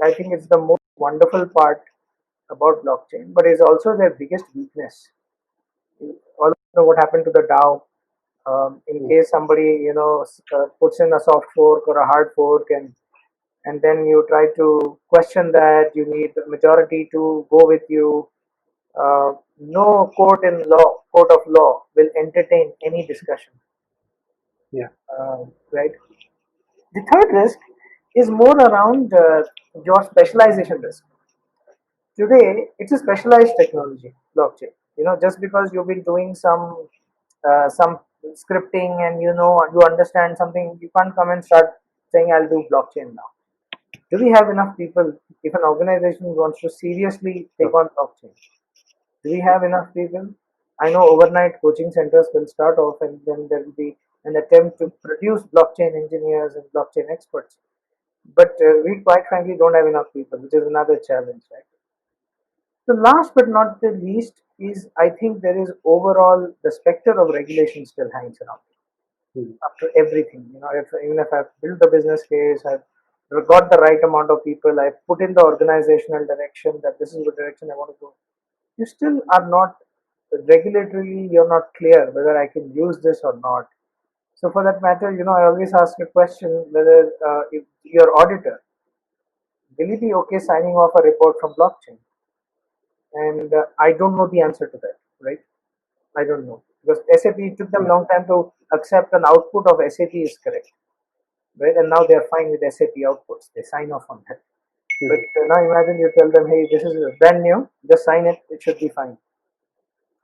I think it's the most wonderful part about blockchain, but it's also their biggest weakness. You all know what happened to the DAO. In case somebody puts in a soft fork or a hard fork, and then you try to question that, you need the majority to go with you. No court of law will entertain any discussion, Yeah. right? The third risk is more around your specialization risk. Today, it's a specialized technology, blockchain. Just because you've been doing some scripting and you understand something, you can't come and start saying I'll do blockchain now. Do we have enough people? If an organization wants to seriously take on blockchain, do we have enough people? I know overnight coaching centers will start off, and then there will be an attempt to produce blockchain engineers and blockchain experts. But we quite frankly don't have enough people, which is another challenge, right? The last but not the least is, I think there is overall the specter of regulation still hangs around Hmm. after everything. If even if I've built the business case, I've got the right amount of people, I've put in the organizational direction that this is the direction I want to go. You still are not regulatorily, you're not clear whether I can use this or not. So for that matter, I always ask a question whether if your auditor will he be okay signing off a report from blockchain? And I don't know the answer to that, right? I don't know because SAP it took them a long time to accept an output of SAP is correct, right? And now they are fine with SAP outputs. They sign off on that. But Hmm. now imagine you tell them, hey, this is brand new, just sign it. It should be fine.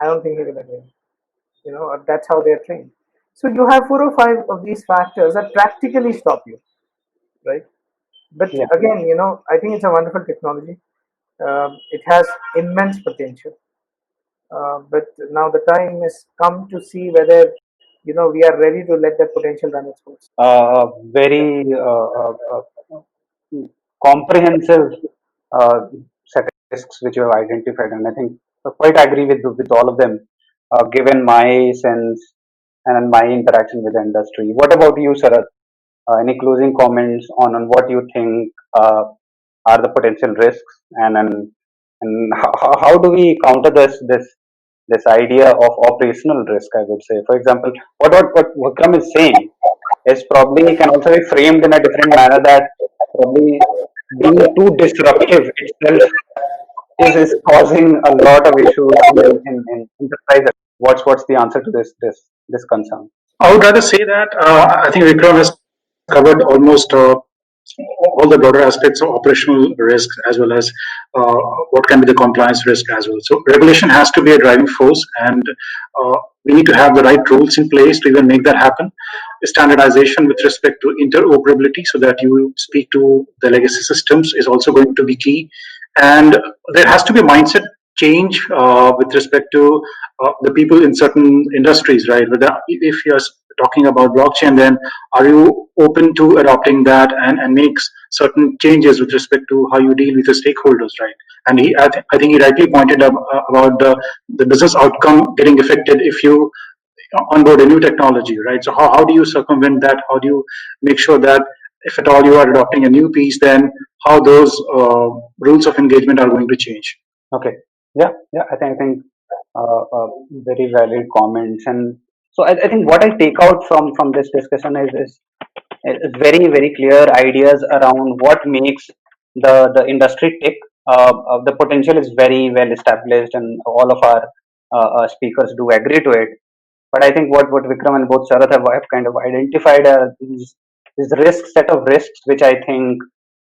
I don't think they're gonna do it. That's how they're trained. So you have 4 or 5 of these factors that practically stop you, right? But Yeah. again, I think it's a wonderful technology. It has immense potential. But now the time has come to see whether we are ready to let that potential run its course. Very comprehensive uh, set of risks which you have identified, and I think I quite agree with all of them, given my sense and my interaction with the industry. What about you, Sarath? Any closing comments on what you think are the potential risks, and how do we counter this idea of operational risk? I would say, for example, what Vikram is saying is probably can also be framed in a different manner, that probably being too disruptive itself is causing a lot of issues in enterprises. What's the answer to this concern? I would rather say that I think Vikram has covered almost all the broader aspects of operational risk as well as uh, what can be the compliance risk as well. So regulation has to be a driving force, and we need to have the right rules in place to even make that happen. Standardization with respect to interoperability, so that you speak to the legacy systems, is also going to be key. And there has to be a mindset change with respect to the people in certain industries, right? Whether if you're talking about blockchain, then are you open to adopting that and makes certain changes with respect to how you deal with the stakeholders, right? And I think he rightly pointed up about the business outcome getting affected if you onboard a new technology, right? So how do you circumvent that? How do you make sure that if at all you are adopting a new piece, then how those rules of engagement are going to change? Okay. Yeah. Yeah. I think very valid comments, and so I think what I take out from this discussion is very very clear ideas around what makes the industry tick. The potential is very well established, and all of our speakers do agree to it. But I think what Vikram and both Sharath have kind of identified are these risks, set of risks, which I think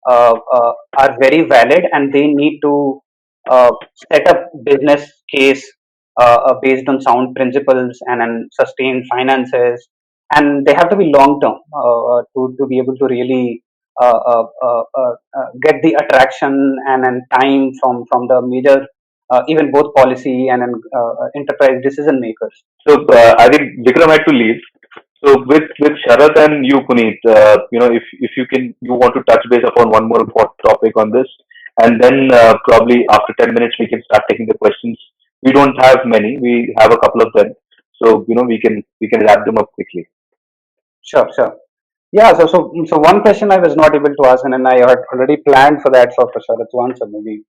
are very valid, and they need to set up business case based on sound principles and sustained finances, and they have to be long term to be able to really get the attraction and time from the major even both policy and enterprise decision makers. So I think Vikram had to leave. So with Sharath and you, Puneet, if you want to touch base upon one more important topic on this, and then probably after 10 minutes we can start taking the questions. We don't have many; we have a couple of them, so we can wrap them up quickly. Sure, sure. Yeah, so one question I was not able to ask, and then I had already planned for that for Sharath to answer maybe,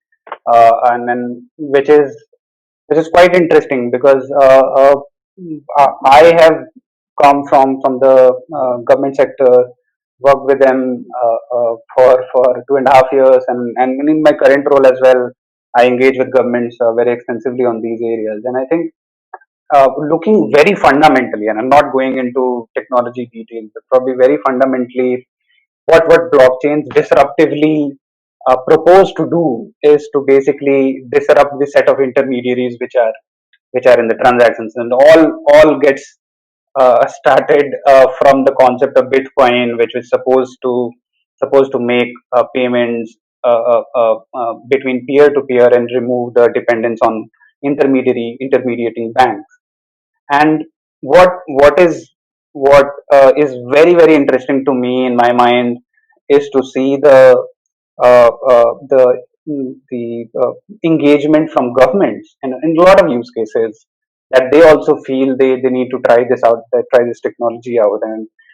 and then which is quite interesting because I have come from the government sector, worked with them for 2.5 years, and in my current role as well, I engage with governments very extensively on these areas, and I think looking very fundamentally, and I'm not going into technology details, but probably very fundamentally, what blockchains disruptively propose to do is to basically disrupt the set of intermediaries which are in the transactions, and all gets started from the concept of Bitcoin, which is supposed to make payments between peer to peer and remove the dependence on intermediating banks. And what is very very interesting to me in my mind is to see the the engagement from governments and in a lot of use cases that they also feel they need to try this out, try this technology out.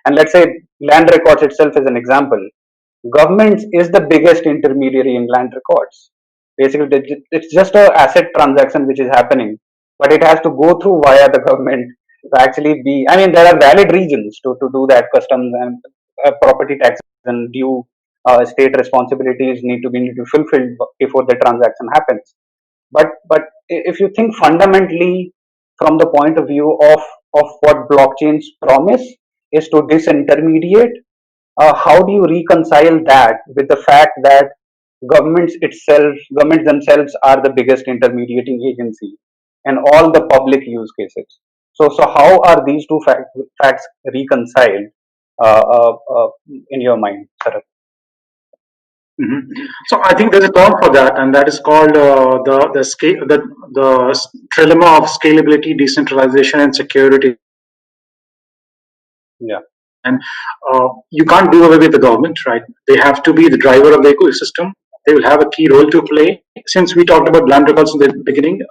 And let's say land records itself is an example. Governments is the biggest intermediary in land records. Basically, it's just a asset transaction which is happening, but it has to go through via the government to actually be. I mean, there are valid reasons to do that. Customs and property taxes and due state responsibilities need to be fulfilled before the transaction happens. But if you think fundamentally from the point of view of what blockchains promise is to disintermediate, how do you reconcile that with the fact that governments themselves are the biggest intermediating agency and all the public use cases? So how are these two facts reconciled in your mind, Sarath? Mhm. So I think there's a term for that, and that is called the scale the trilemma of scalability, decentralization, and security. Yeah. And you can't do away with the government, right? They have to be the driver of the ecosystem. They will have a key role to play. Since we talked about land records in the beginning,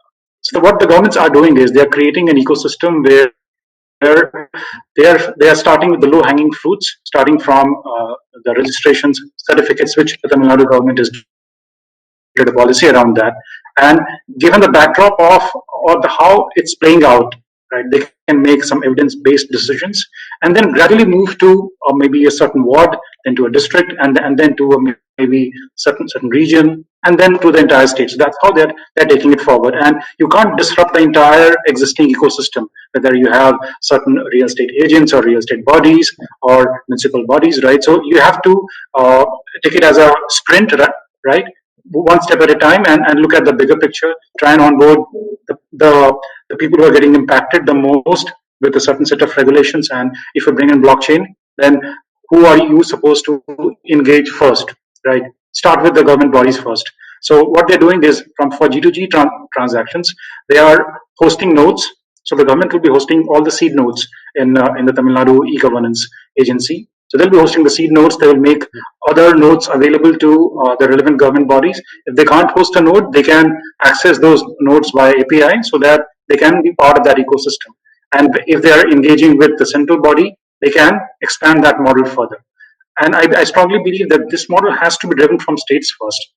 so what the governments are doing is they are creating an ecosystem where they are starting with the low hanging fruits, starting from the registrations, certificates, which the Tamil Nadu government is a policy around that. And given the backdrop of the how it's playing out, right, they can make some evidence-based decisions, and then gradually move to maybe a certain ward, then to a district, and then to a maybe certain region, and then to the entire state. So that's how they're taking it forward. And you can't disrupt the entire existing ecosystem, whether you have certain real estate agents or real estate bodies or municipal bodies, right? So you have to take it as a sprint, right? One step at a time, and look at the bigger picture, try and onboard the people who are getting impacted the most with a certain set of regulations. And if you bring in blockchain, then who are you supposed to engage first, right? Start with the government bodies first. So what they're doing is from for G2G transactions, they are hosting nodes. So the government will be hosting all the seed nodes in the Tamil Nadu e-governance agency. So they'll be hosting the seed nodes. They will make other nodes available to the relevant government bodies. If they can't host a node, they can access those nodes via API so that they can be part of that ecosystem. And if they are engaging with the central body, they can expand that model further. And I strongly believe that this model has to be driven from states first.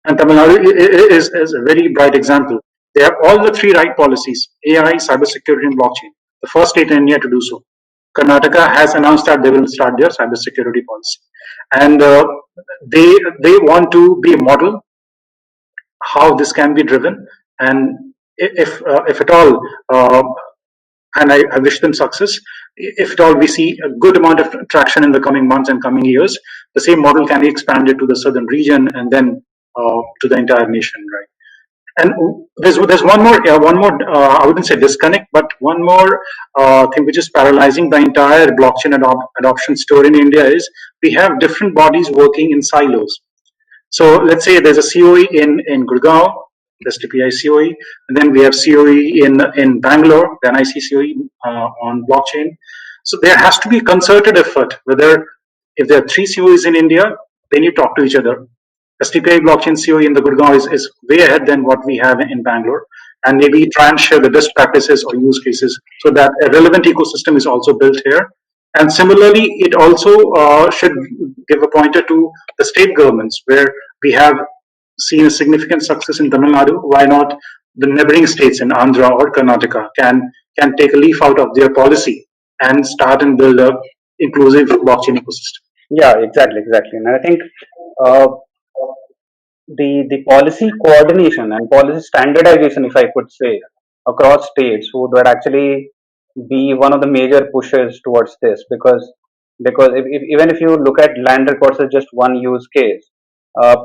And Tamil Nadu is a very bright example. They have all the three right policies: AI, cybersecurity, and blockchain. The first state in India to do so. Karnataka has announced that they will start their cybersecurity policy, and they want to be a model how this can be driven. And if at all, and I wish them success. If at all we see a good amount of traction in the coming months and coming years, the same model can be expanded to the southern region and then to the entire nation, right? And there's one more I wouldn't say disconnect, but one more thing which is paralyzing the entire blockchain adoption story in India is we have different bodies working in silos. So let's say there's a COE in Gurgaon, there's TPI COE, and then we have COE in Bangalore, the NIC COE on blockchain. So there has to be concerted effort. Whether if there are three COEs in India, they need to talk to each other. STPI blockchain COE in the Gurgaon is way ahead than what we have in Bangalore, and maybe try and share the best practices or use cases so that a relevant ecosystem is also built here. And similarly, it also should give a pointer to the state governments where we have seen a significant success in Tamil Nadu. Why not the neighboring states in Andhra or Karnataka can take a leaf out of their policy and start and build a inclusive blockchain ecosystem? Yeah, exactly. And I think uh, the policy coordination and policy standardization, if I could say, across states would actually be one of the major pushes towards this, because even if you look at land records as just one use case, uh,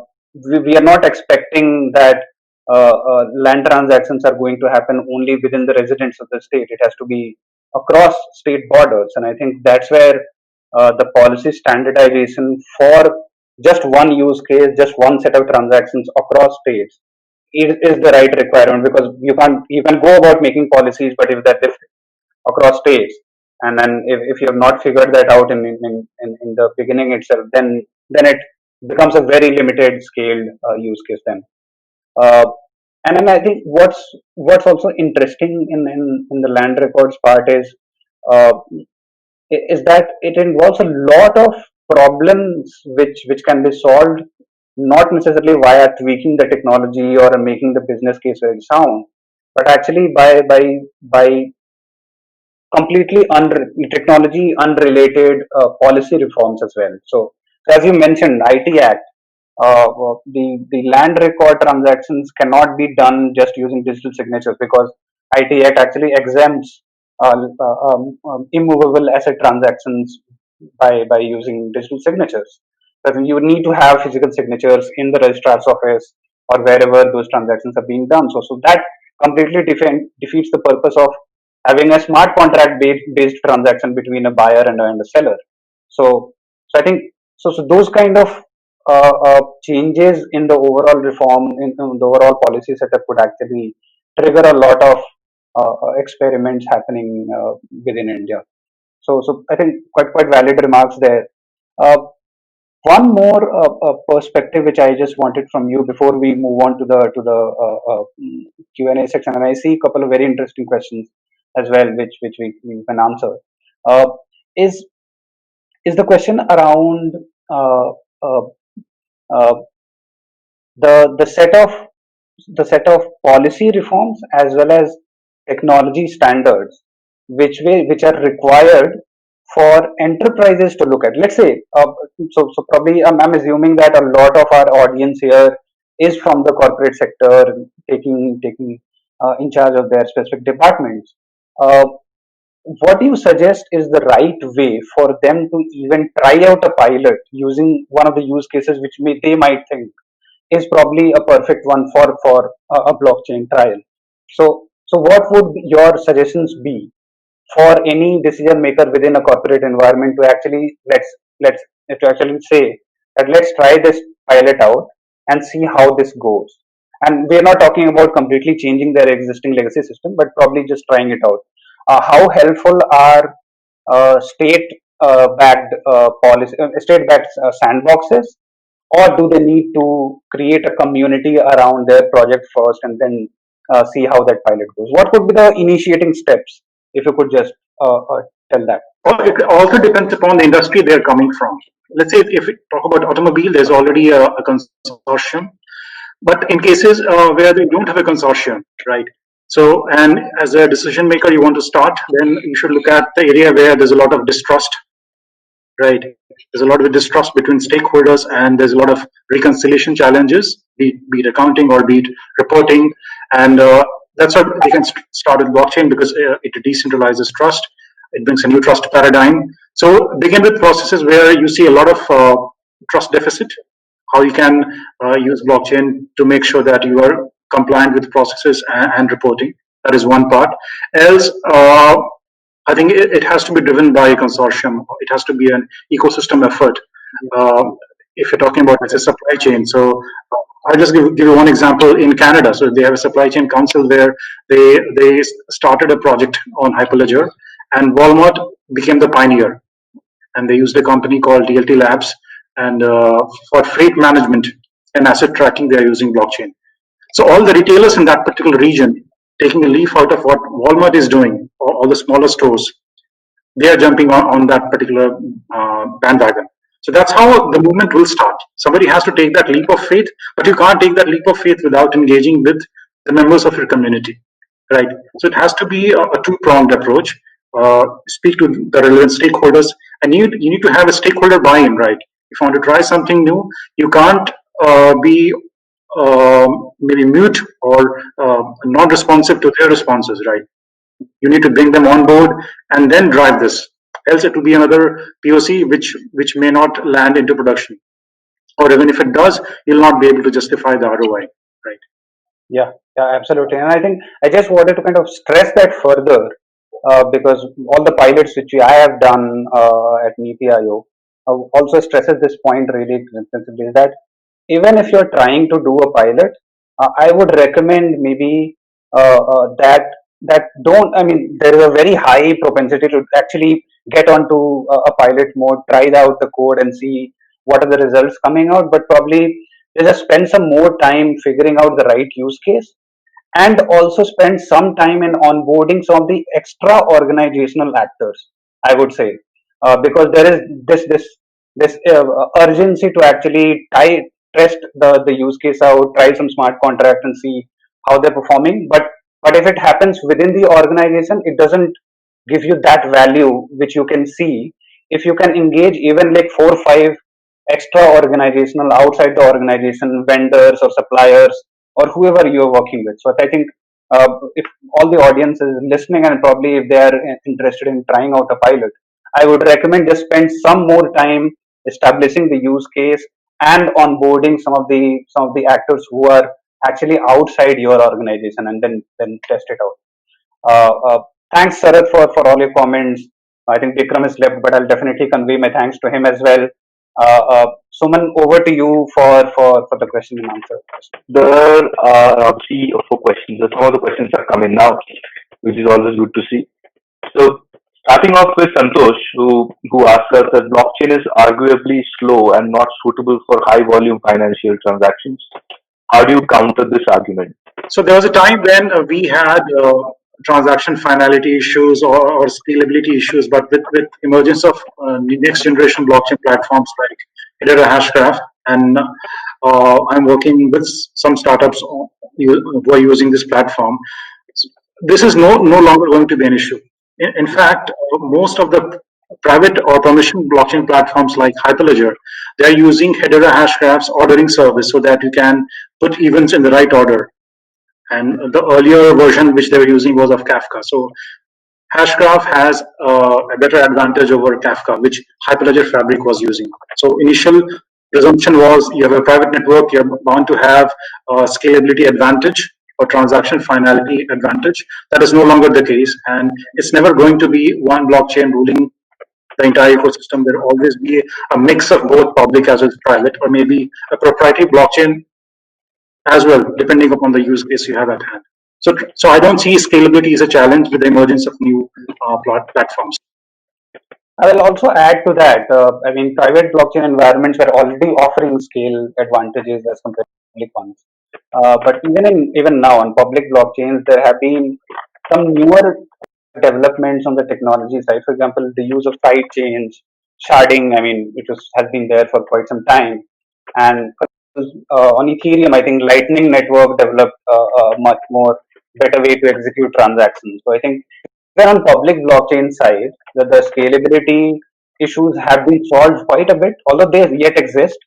we are not expecting that land transactions are going to happen only within the residents of the state. It has to be across state borders, and I think that's where the policy standardization for just one use case, just one set of transactions across states is the right requirement, because you can go about making policies, but if they're different across states, and then if you have not figured that out in the beginning itself, then it becomes a very limited scaled use case then. Uh, and then I think what's also interesting in the land records part uh, is that it involves a lot of problems which can be solved not necessarily via tweaking the technology or making the business case very sound, but actually by completely technology unrelated policy reforms as well. So as you mentioned, IT Act, the land record transactions cannot be done just using digital signatures because IT Act actually exempts immovable asset transactions by using digital signatures. But you need to have physical signatures in the registrar's office or wherever those transactions are being done. So that completely defeats the purpose of having a smart contract based transaction between a buyer and a seller. So I think so those kind of changes in the overall reform in the overall policy setup could actually trigger a lot of experiments happening within India. So I think quite valid remarks there. Uh, one more perspective which I just wanted from you before we move on to the Q&A section, and I see a couple of very interesting questions as well, which we can answer. Uh, is is the question around uh, uh, uh, the set of policy reforms as well as technology standards which are required for enterprises to look at. Let's say so probably I'm assuming that a lot of our audience here is from the corporate sector, taking in charge of their specific departments. uh, what do you suggest is the right way for them to even try out a pilot using one of the use cases which they might think is probably a perfect one for a blockchain trial? So what would your suggestions be for any decision maker within a corporate environment to actually let's to actually say that let's try this pilot out and see how this goes? And we're not talking about completely changing their existing legacy system, but probably just trying it out. How helpful are state backed policy state backed sandboxes, or do they need to create a community around their project first and then see how that pilot goes? What would be the initiating steps, if you could just tell that? Well, it also depends upon the industry they're coming from. Let's say if we talk about automobile, there's already a consortium. But in cases where they don't have a consortium, right? So, and as a decision maker, you want to start, then you should look at the area where there's a lot of distrust, right? There's a lot of distrust between stakeholders, and there's a lot of reconciliation challenges, be it accounting or be it reporting. And that's why we can start with blockchain, because it decentralizes trust. It brings a new trust paradigm. So begin with processes where you see a lot of trust deficit, how you can use blockchain to make sure that you are compliant with processes and reporting. That is one part. Else, I think it has to be driven by a consortium. It has to be an ecosystem effort. Uh, if you're talking about, let's say, supply chain. So I'll just give you one example in Canada. So they have a supply chain council where they started a project on Hyperledger, and Walmart became the pioneer. And they used a company called DLT Labs, and for freight management and asset tracking, they are using blockchain. So all the retailers in that particular region, taking a leaf out of what Walmart is doing, or all the smaller stores, they are jumping on that particular bandwagon. So that's how the movement will start. Somebody has to take that leap of faith, but you can't take that leap of faith without engaging with the members of your community, right? So it has to be a two-pronged approach. Speak to the relevant stakeholders, and you need to have a stakeholder buy-in, right? If you want to try something new, you can't be maybe mute or non-responsive to their responses, right? You need to bring them on board and then drive this. Else, it will be another POC which may not land into production, or even if it does, you'll not be able to justify the ROI, right? Yeah, absolutely. And I think I just wanted to kind of stress that further because all the pilots which I have done at NITI-IO also stresses this point really extensively, is that even if you're trying to do a pilot, I would recommend maybe that don't. I mean, there is a very high propensity to actually get onto a pilot mode, try out the code, and see what are the results coming out, but probably they just spend some more time figuring out the right use case, and also spend some time in onboarding some of the extra organizational actors, I would say, because there is this urgency to actually test the use case out, try some smart contracts and see how they're performing. But if it happens within the organization, it doesn't give you that value which you can see if you can engage even like 4 or 5 extra organizational outside the organization vendors or suppliers or whoever you're working with. So I think if all the audience is listening, and probably if they are interested in trying out a pilot, I would recommend just spend some more time establishing the use case and onboarding some of the actors who are actually outside your organization, and then test it out. Thanks, Sarath, for all your comments. I think Vikram is left, but I'll definitely convey my thanks to him as well. Suman, over to you for the question and answer. There are 3 or 4 questions. Some of the questions are coming now, which is always good to see. So, starting off with Santosh, who asks us that blockchain is arguably slow and not suitable for high volume financial transactions. How do you counter this argument? So there was a time when we had transaction finality issues or scalability issues, but with emergence of next generation blockchain platforms like Hedera Hashgraph, and I'm working with some startups who are using this platform. This is no longer going to be an issue. In fact, most of the private or permission blockchain platforms like Hyperledger, they are using Hedera Hashgraph's ordering service so that you can put events in the right order, and the earlier version which they were using was of Kafka. So Hashgraph has a better advantage over Kafka, which Hyperledger Fabric was using. So initial presumption was you have a private network, you're bound to have a scalability advantage or transaction finality advantage. That is no longer the case, and it's never going to be one blockchain ruling the entire ecosystem. There will always be a mix of both public as well as private, or maybe a proprietary blockchain as well, depending upon the use case you have at hand. So I don't see scalability as a challenge with the emergence of new platforms. I will also add to that. I mean, private blockchain environments were already offering scale advantages as compared to public ones. But even now on public blockchains, there have been some newer developments on the technology side. For example, the use of side chains, sharding. I mean, has been there for quite some time. And on Ethereum, I think Lightning Network developed a much more better way to execute transactions. So I think even on public blockchain side, the scalability issues have been solved quite a bit, although they yet exist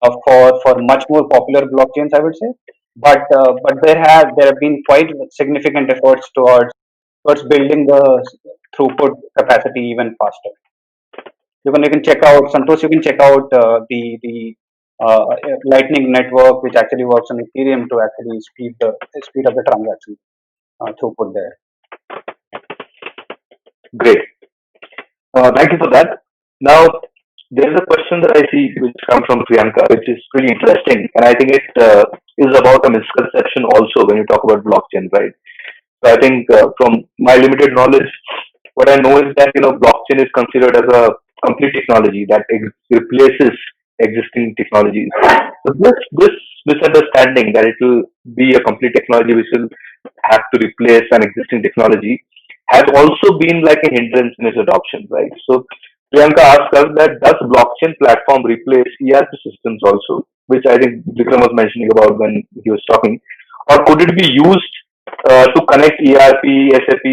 for much more popular blockchains, I would say. But there have been quite significant efforts towards building the throughput capacity even faster. You can check out Santosh. You can check out the uh, Lightning network, which actually works on Ethereum to actually speed up the transaction throughput there. Great. Thank you for that. Now, there's a question that I see which comes from Priyanka, which is pretty interesting, and I think it is about a misconception also when you talk about blockchain, right? So I think from my limited knowledge, what I know is that blockchain is considered as a complete technology that replaces existing technologies. So this misunderstanding that it will be a complete technology which will have to replace an existing technology has also been like a hindrance in its adoption, right? So Priyanka asked us that does blockchain platform replace ERP systems also, which I think Vikram was mentioning about when he was talking, or could it be used to connect ERP, SAP,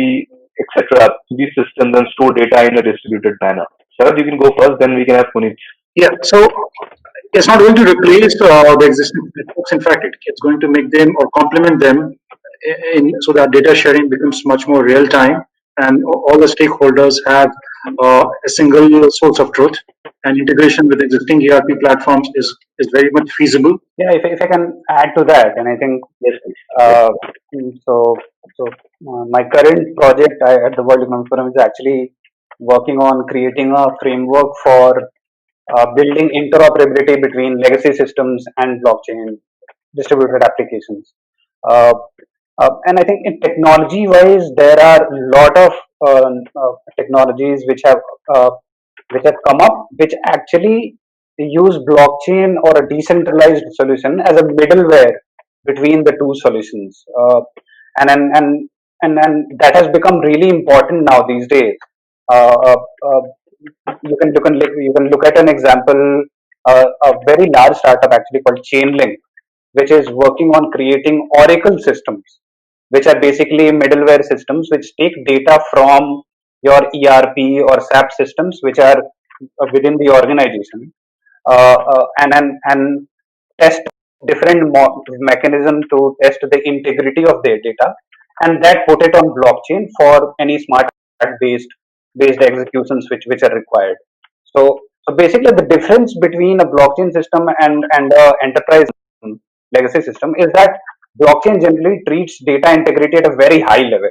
etc. to these systems and store data in a distributed manner? Sharad, you can go first, then we can have Puneet. Yeah, so it's not going to replace the existing networks. In fact, it's going to make them or complement them so that data sharing becomes much more real time, and all the stakeholders have a single source of truth. And integration with existing ERP platforms is very much feasible. Yeah, if I can add to that, and I think Yes, please. uh, so my current project at the World Economic Forum is actually working on creating a framework for building interoperability between legacy systems and blockchain distributed applications. Uh, and I think in technology wise, there are a lot of technologies uh, which have come up, which actually use blockchain or a decentralized solution as a middleware between the two solutions. And, and, and, and that has become really important now these days. Uh, uh, uh, you can look at an example, a very large startup actually called Chainlink, which is working on creating Oracle systems, which are basically middleware systems which take data from your ERP or SAP systems, which are within the organization, and test different mechanism to test the integrity of their data, and that put it on blockchain for any smart based executions which are required. So basically, the difference between a blockchain system and a enterprise legacy system is that blockchain generally treats data integrity at a very high level,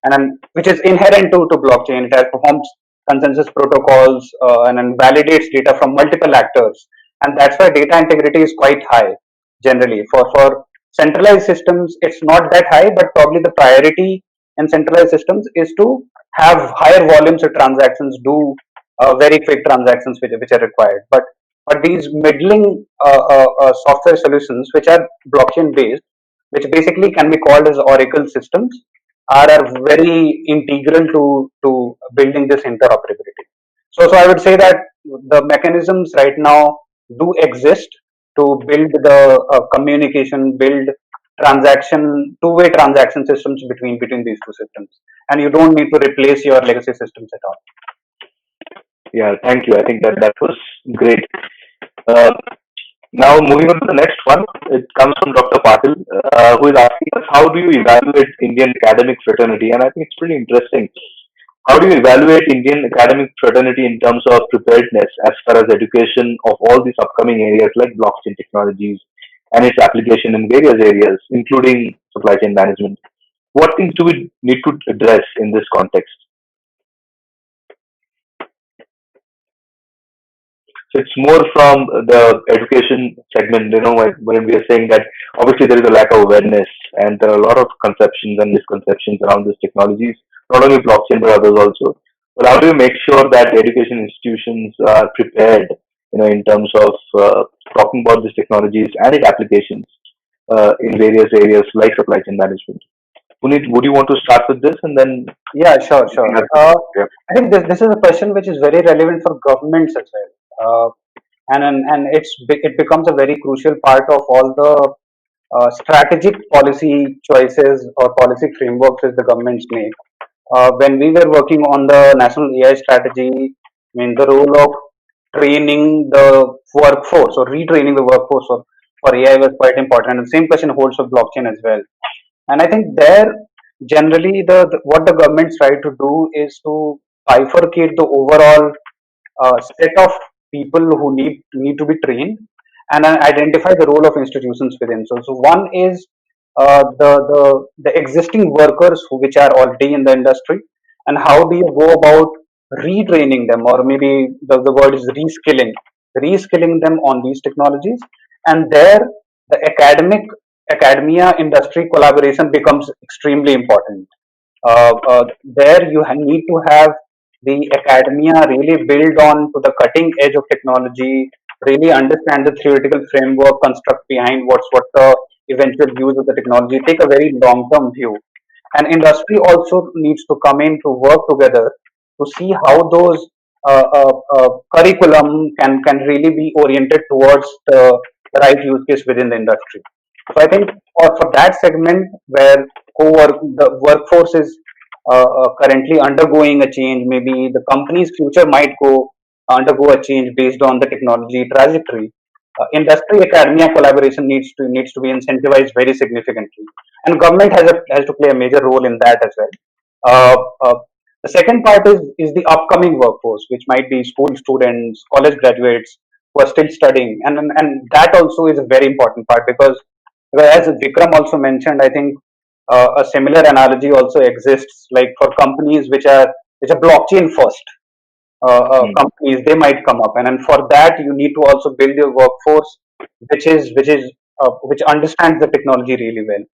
and then, which is inherent to blockchain. It has performs consensus protocols and then validates data from multiple actors, and that's why data integrity is quite high generally. For centralized systems, it's not that high, but probably the priority in centralized systems is to have higher volumes of transactions, do very quick transactions which are required. But these middling software solutions, which are blockchain based, which basically can be called as Oracle systems, are very integral to building this interoperability. So I would say that the mechanisms right now do exist to build the communication, build two-way transaction systems between these two systems, and you don't need to replace your legacy systems at all. Yeah, thank you. I think that was great. Uh, Now, moving on to the next one, it comes from Dr. Patil, who is asking us, how do you evaluate Indian academic fraternity? And I think it's pretty interesting. How do you evaluate Indian academic fraternity in terms of preparedness as far as education of all these upcoming areas like blockchain technologies and its application in various areas, including supply chain management? What things do we need to address in this context? So it's more from the education segment, when we are saying that obviously there is a lack of awareness and there are a lot of conceptions and misconceptions around these technologies, not only blockchain but others also. But how do you make sure that education institutions are prepared, in terms of talking about these technologies and its applications in various areas like supply chain management? Puneet, would you want to start with this and then Yeah, sure, we can sure. have yeah. I think this is a question which is very relevant for governments as well. And it becomes a very crucial part of all the strategic policy choices or policy frameworks that the governments make. When we were working on the national AI strategy, I mean the role of training the workforce or retraining the workforce for AI was quite important. And the same question holds for blockchain as well. And I think there generally what the governments try to do is to bifurcate the overall set of people who need to be trained, and identify the role of institutions within. So one is the existing workers which are already in the industry, and how do you go about retraining them, or maybe the word is reskilling them on these technologies. And there the academia industry collaboration becomes extremely important. There you need to have the academia really build on to the cutting edge of technology, really understand the theoretical framework construct behind what the eventual use of the technology, take a very long term view. And industry also needs to come in to work together to see how those curriculum can really be oriented towards the right use case within the industry. So I think for that segment where the workforce is currently undergoing a change, maybe the company's future might go undergo a change based on the technology trajectory. Industry academia collaboration needs to be incentivized very significantly, and government has to play a major role in that as well. Uh, uh, the second part is the upcoming workforce, which might be school students, college graduates who are still studying, and that also is a very important part, because well, as Vikram also mentioned, I think a similar analogy also exists, like for companies which are blockchain first Hmm. companies, they might come up, and for that you need to also build your workforce, which understands the technology really well.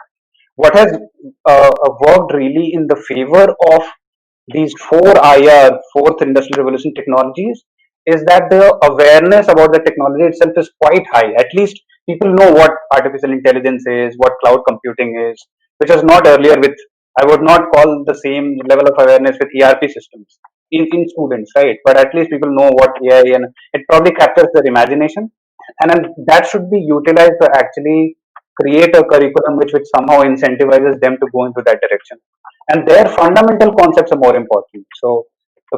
What has worked really in the favor of these four IR, fourth industrial revolution technologies, is that the awareness about the technology itself is quite high. At least people know what artificial intelligence is, what cloud computing is, which was not earlier with, I would not call the same level of awareness with ERP systems in students, right? But at least people know what AI, and it probably captures their imagination. And then that should be utilized to actually create a curriculum which somehow incentivizes them to go into that direction. And their fundamental concepts are more important. So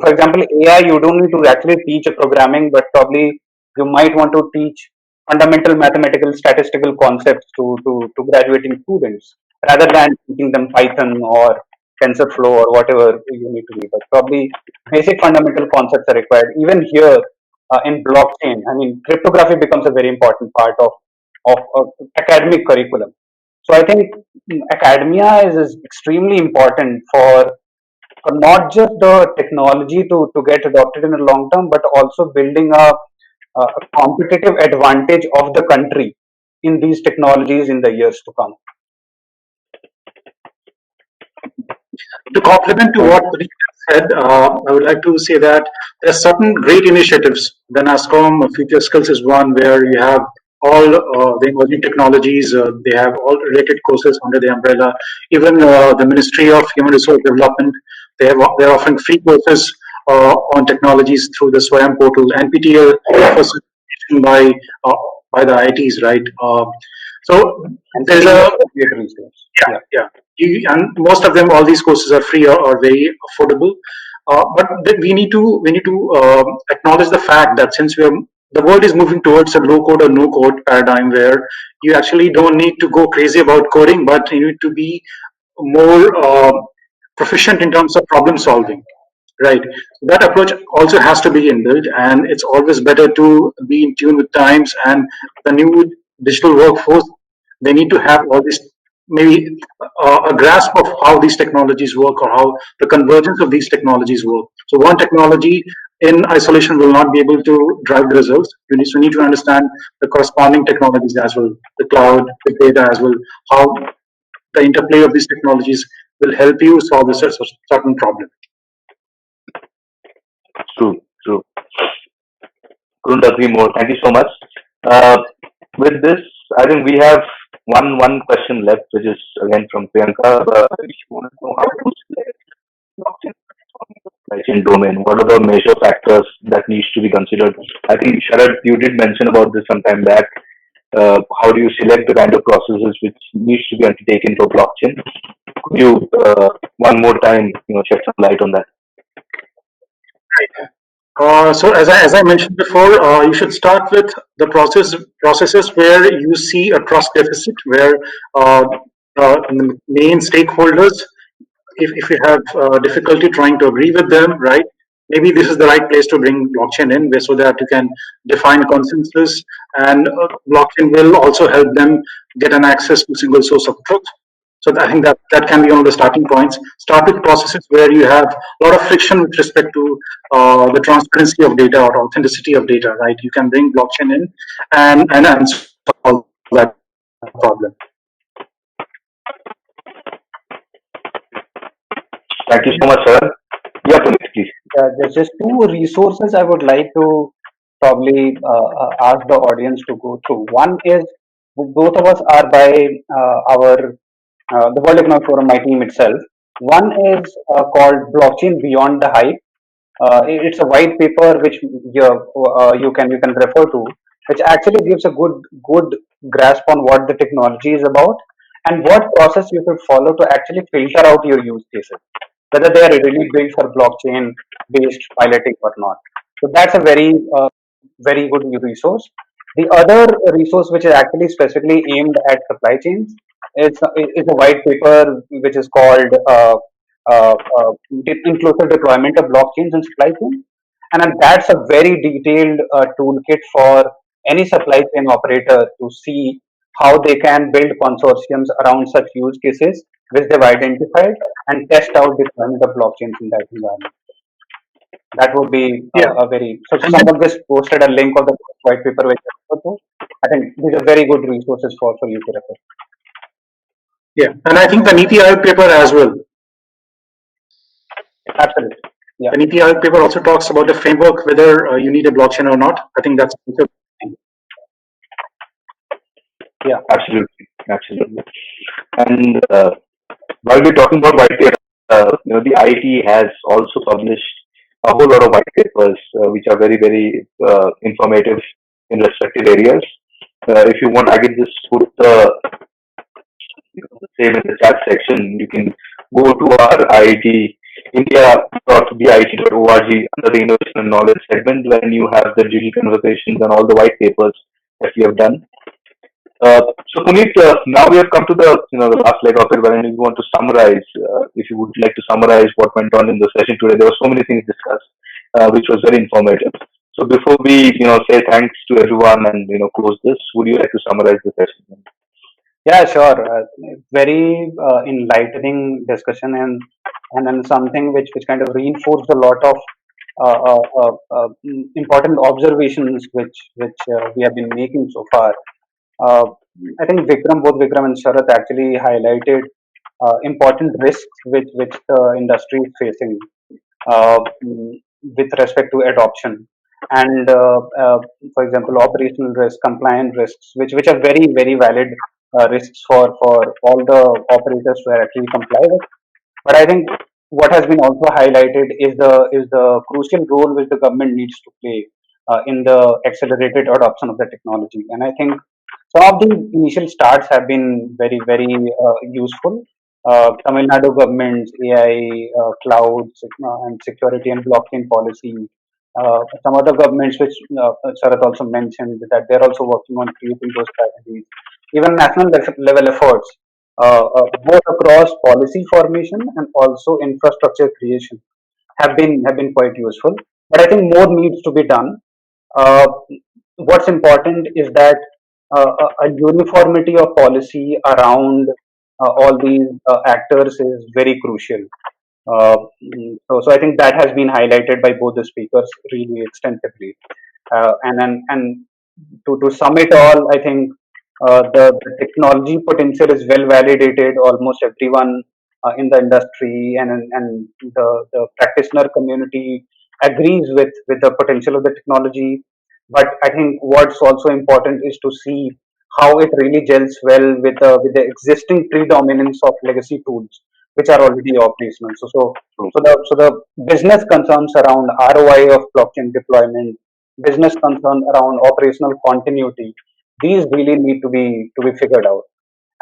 for example, AI, you don't need to actually teach a programming, but probably you might want to teach fundamental mathematical statistical concepts to graduating students rather than teaching them Python or TensorFlow or whatever you need to be. But probably basic fundamental concepts are required. Even here in blockchain, I mean, cryptography becomes a very important part of academic curriculum. So I think academia is extremely important for not just the technology to get adopted in the long term, but also building a competitive advantage of the country in these technologies in the years to come. To complement to what Puneet said, I would like to say that there are certain great initiatives. The NASCOM Future Skills is one where you have all the emerging technologies. They have all related courses under the umbrella. Even the Ministry of Human Resource Development, they're offering free courses on technologies through the SWAYAM portal. NPTEL offers certification uh, by the IITs, right? So And there's free a creator resource. yeah, Yeah. yeah. And most of them, all these courses are free or very affordable. But then we need to acknowledge the fact that since the world is moving towards a low code or no code paradigm where you actually don't need to go crazy about coding, but you need to be more proficient in terms of problem solving. Right. That approach also has to be inbuilt, and it's always better to be in tune with times and the new digital workforce. They need to have all this, maybe a grasp of how these technologies work or how the convergence of these technologies work. So one technology in isolation will not be able to drive the results. You need to understand the corresponding technologies as well, the cloud, the data as well, how the interplay of these technologies will help you solve a certain problem. True, true. Couldn't agree more. Thank you so much. Uh, with this, I think we have one question left, which is again from Priyanka. She wanted to know how to select blockchain supply chain domain. What are the major factors that needs to be considered? I think Sharad, you did mention about this some time back. How do you select the kind of processes which needs to be undertaken for blockchain? Could you one more time, shed some light on that? So as I mentioned before, you should start with the processes where you see a trust deficit, where the main stakeholders, if you have difficulty trying to agree with them, right? Maybe this is the right place to bring blockchain in, so that you can define consensus, and blockchain will also help them get an access to single source of truth. So I think that can be one of the starting points. Start with processes where you have a lot of friction with respect to the transparency of data or authenticity of data, right? You can bring blockchain in and solve that problem. Thank you so much, Sharad. Yeah, Puneet, please. There's just two resources I would like to probably ask the audience to go through. One is both of us are by our the World Economic Forum, my team itself. One is called Blockchain Beyond the Hype. It's a white paper which you can refer to, which actually gives a good grasp on what the technology is about and what process you should follow to actually filter out your use cases, whether they are really built for blockchain based piloting or not. So that's a very good resource. The other resource, which is actually specifically aimed at supply chains, is a white paper which is called Inclusive Deployment of Blockchains in Supply Chain. And then that's a very detailed toolkit for any supply chain operator to see how they can build consortiums around such use cases which they've identified and test out deployment of blockchains in that environment. That would be Yeah, a very, so and then, someone just posted a link of the white paper which I referred to. I think these are very good resources for you to refer. yeah, and I think the Niti Aayog paper as well. Absolutely. Yeah. The NITI Aayog paper also talks about the framework, whether you need a blockchain or not. I think that's Yeah. Absolutely, absolutely. And while we're talking about white paper, the IIT has also published a whole lot of white papers, which are very, very informative in respective areas. If you want, I can just put the same in the chat section. You can go to our IIT India.bit.org under the Innovation and Knowledge segment, when you have the digital conversations and all the white papers that we have done. So Puneet, now we have come to the last leg of it, wherein we want to summarize. If you would like to summarize what went on in the session today, there were so many things discussed, which was very informative. So before we say thanks to everyone and close this, would you like to summarize the session? Yeah, sure. Very enlightening discussion, and then something which kind of reinforced a lot of important observations which we have been making so far. Uh, I think both Vikram and Sharath actually highlighted important risks which the industry is facing uh, mm, with respect to adoption, and for example, operational risk, compliance risks, which are very valid risks for all the operators to actually comply with. But I think what has been also highlighted is the crucial role which the government needs to play in the accelerated adoption of the technology. And I think some of the initial starts have been very useful. Tamil Nadu government's AI, cloud, and security and blockchain policy. Some other governments, which Sharath also mentioned, that they're also working on creating those strategies. Even national level efforts, both across policy formation and also infrastructure creation, have been quite useful. But I think more needs to be done. Uh, what's important is that a uniformity of policy around all these actors is very crucial. So I think that has been highlighted by both the speakers really extensively. And to sum it all, I think the technology potential is well validated. Almost everyone in the industry and the practitioner community agrees with the potential of the technology. But I think what's also important is to see how it really gels well with the existing predominance of legacy tools which are already operational. So the business concerns around ROI of blockchain deployment, business concern around operational continuity, these really need to be figured out.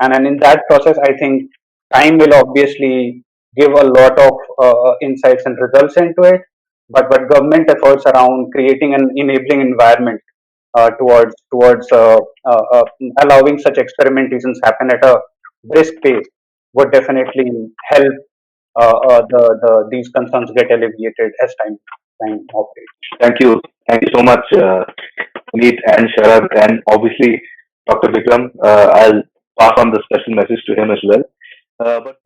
And in that process, I think time will obviously give a lot of insights and results into it. But government efforts around creating an enabling environment towards allowing such experimentations happen at a brisk pace would definitely help these concerns get alleviated as time operates. Thank you so much, Puneet and Sharad, and obviously Dr. Vikram. I'll pass on the special message to him as well. But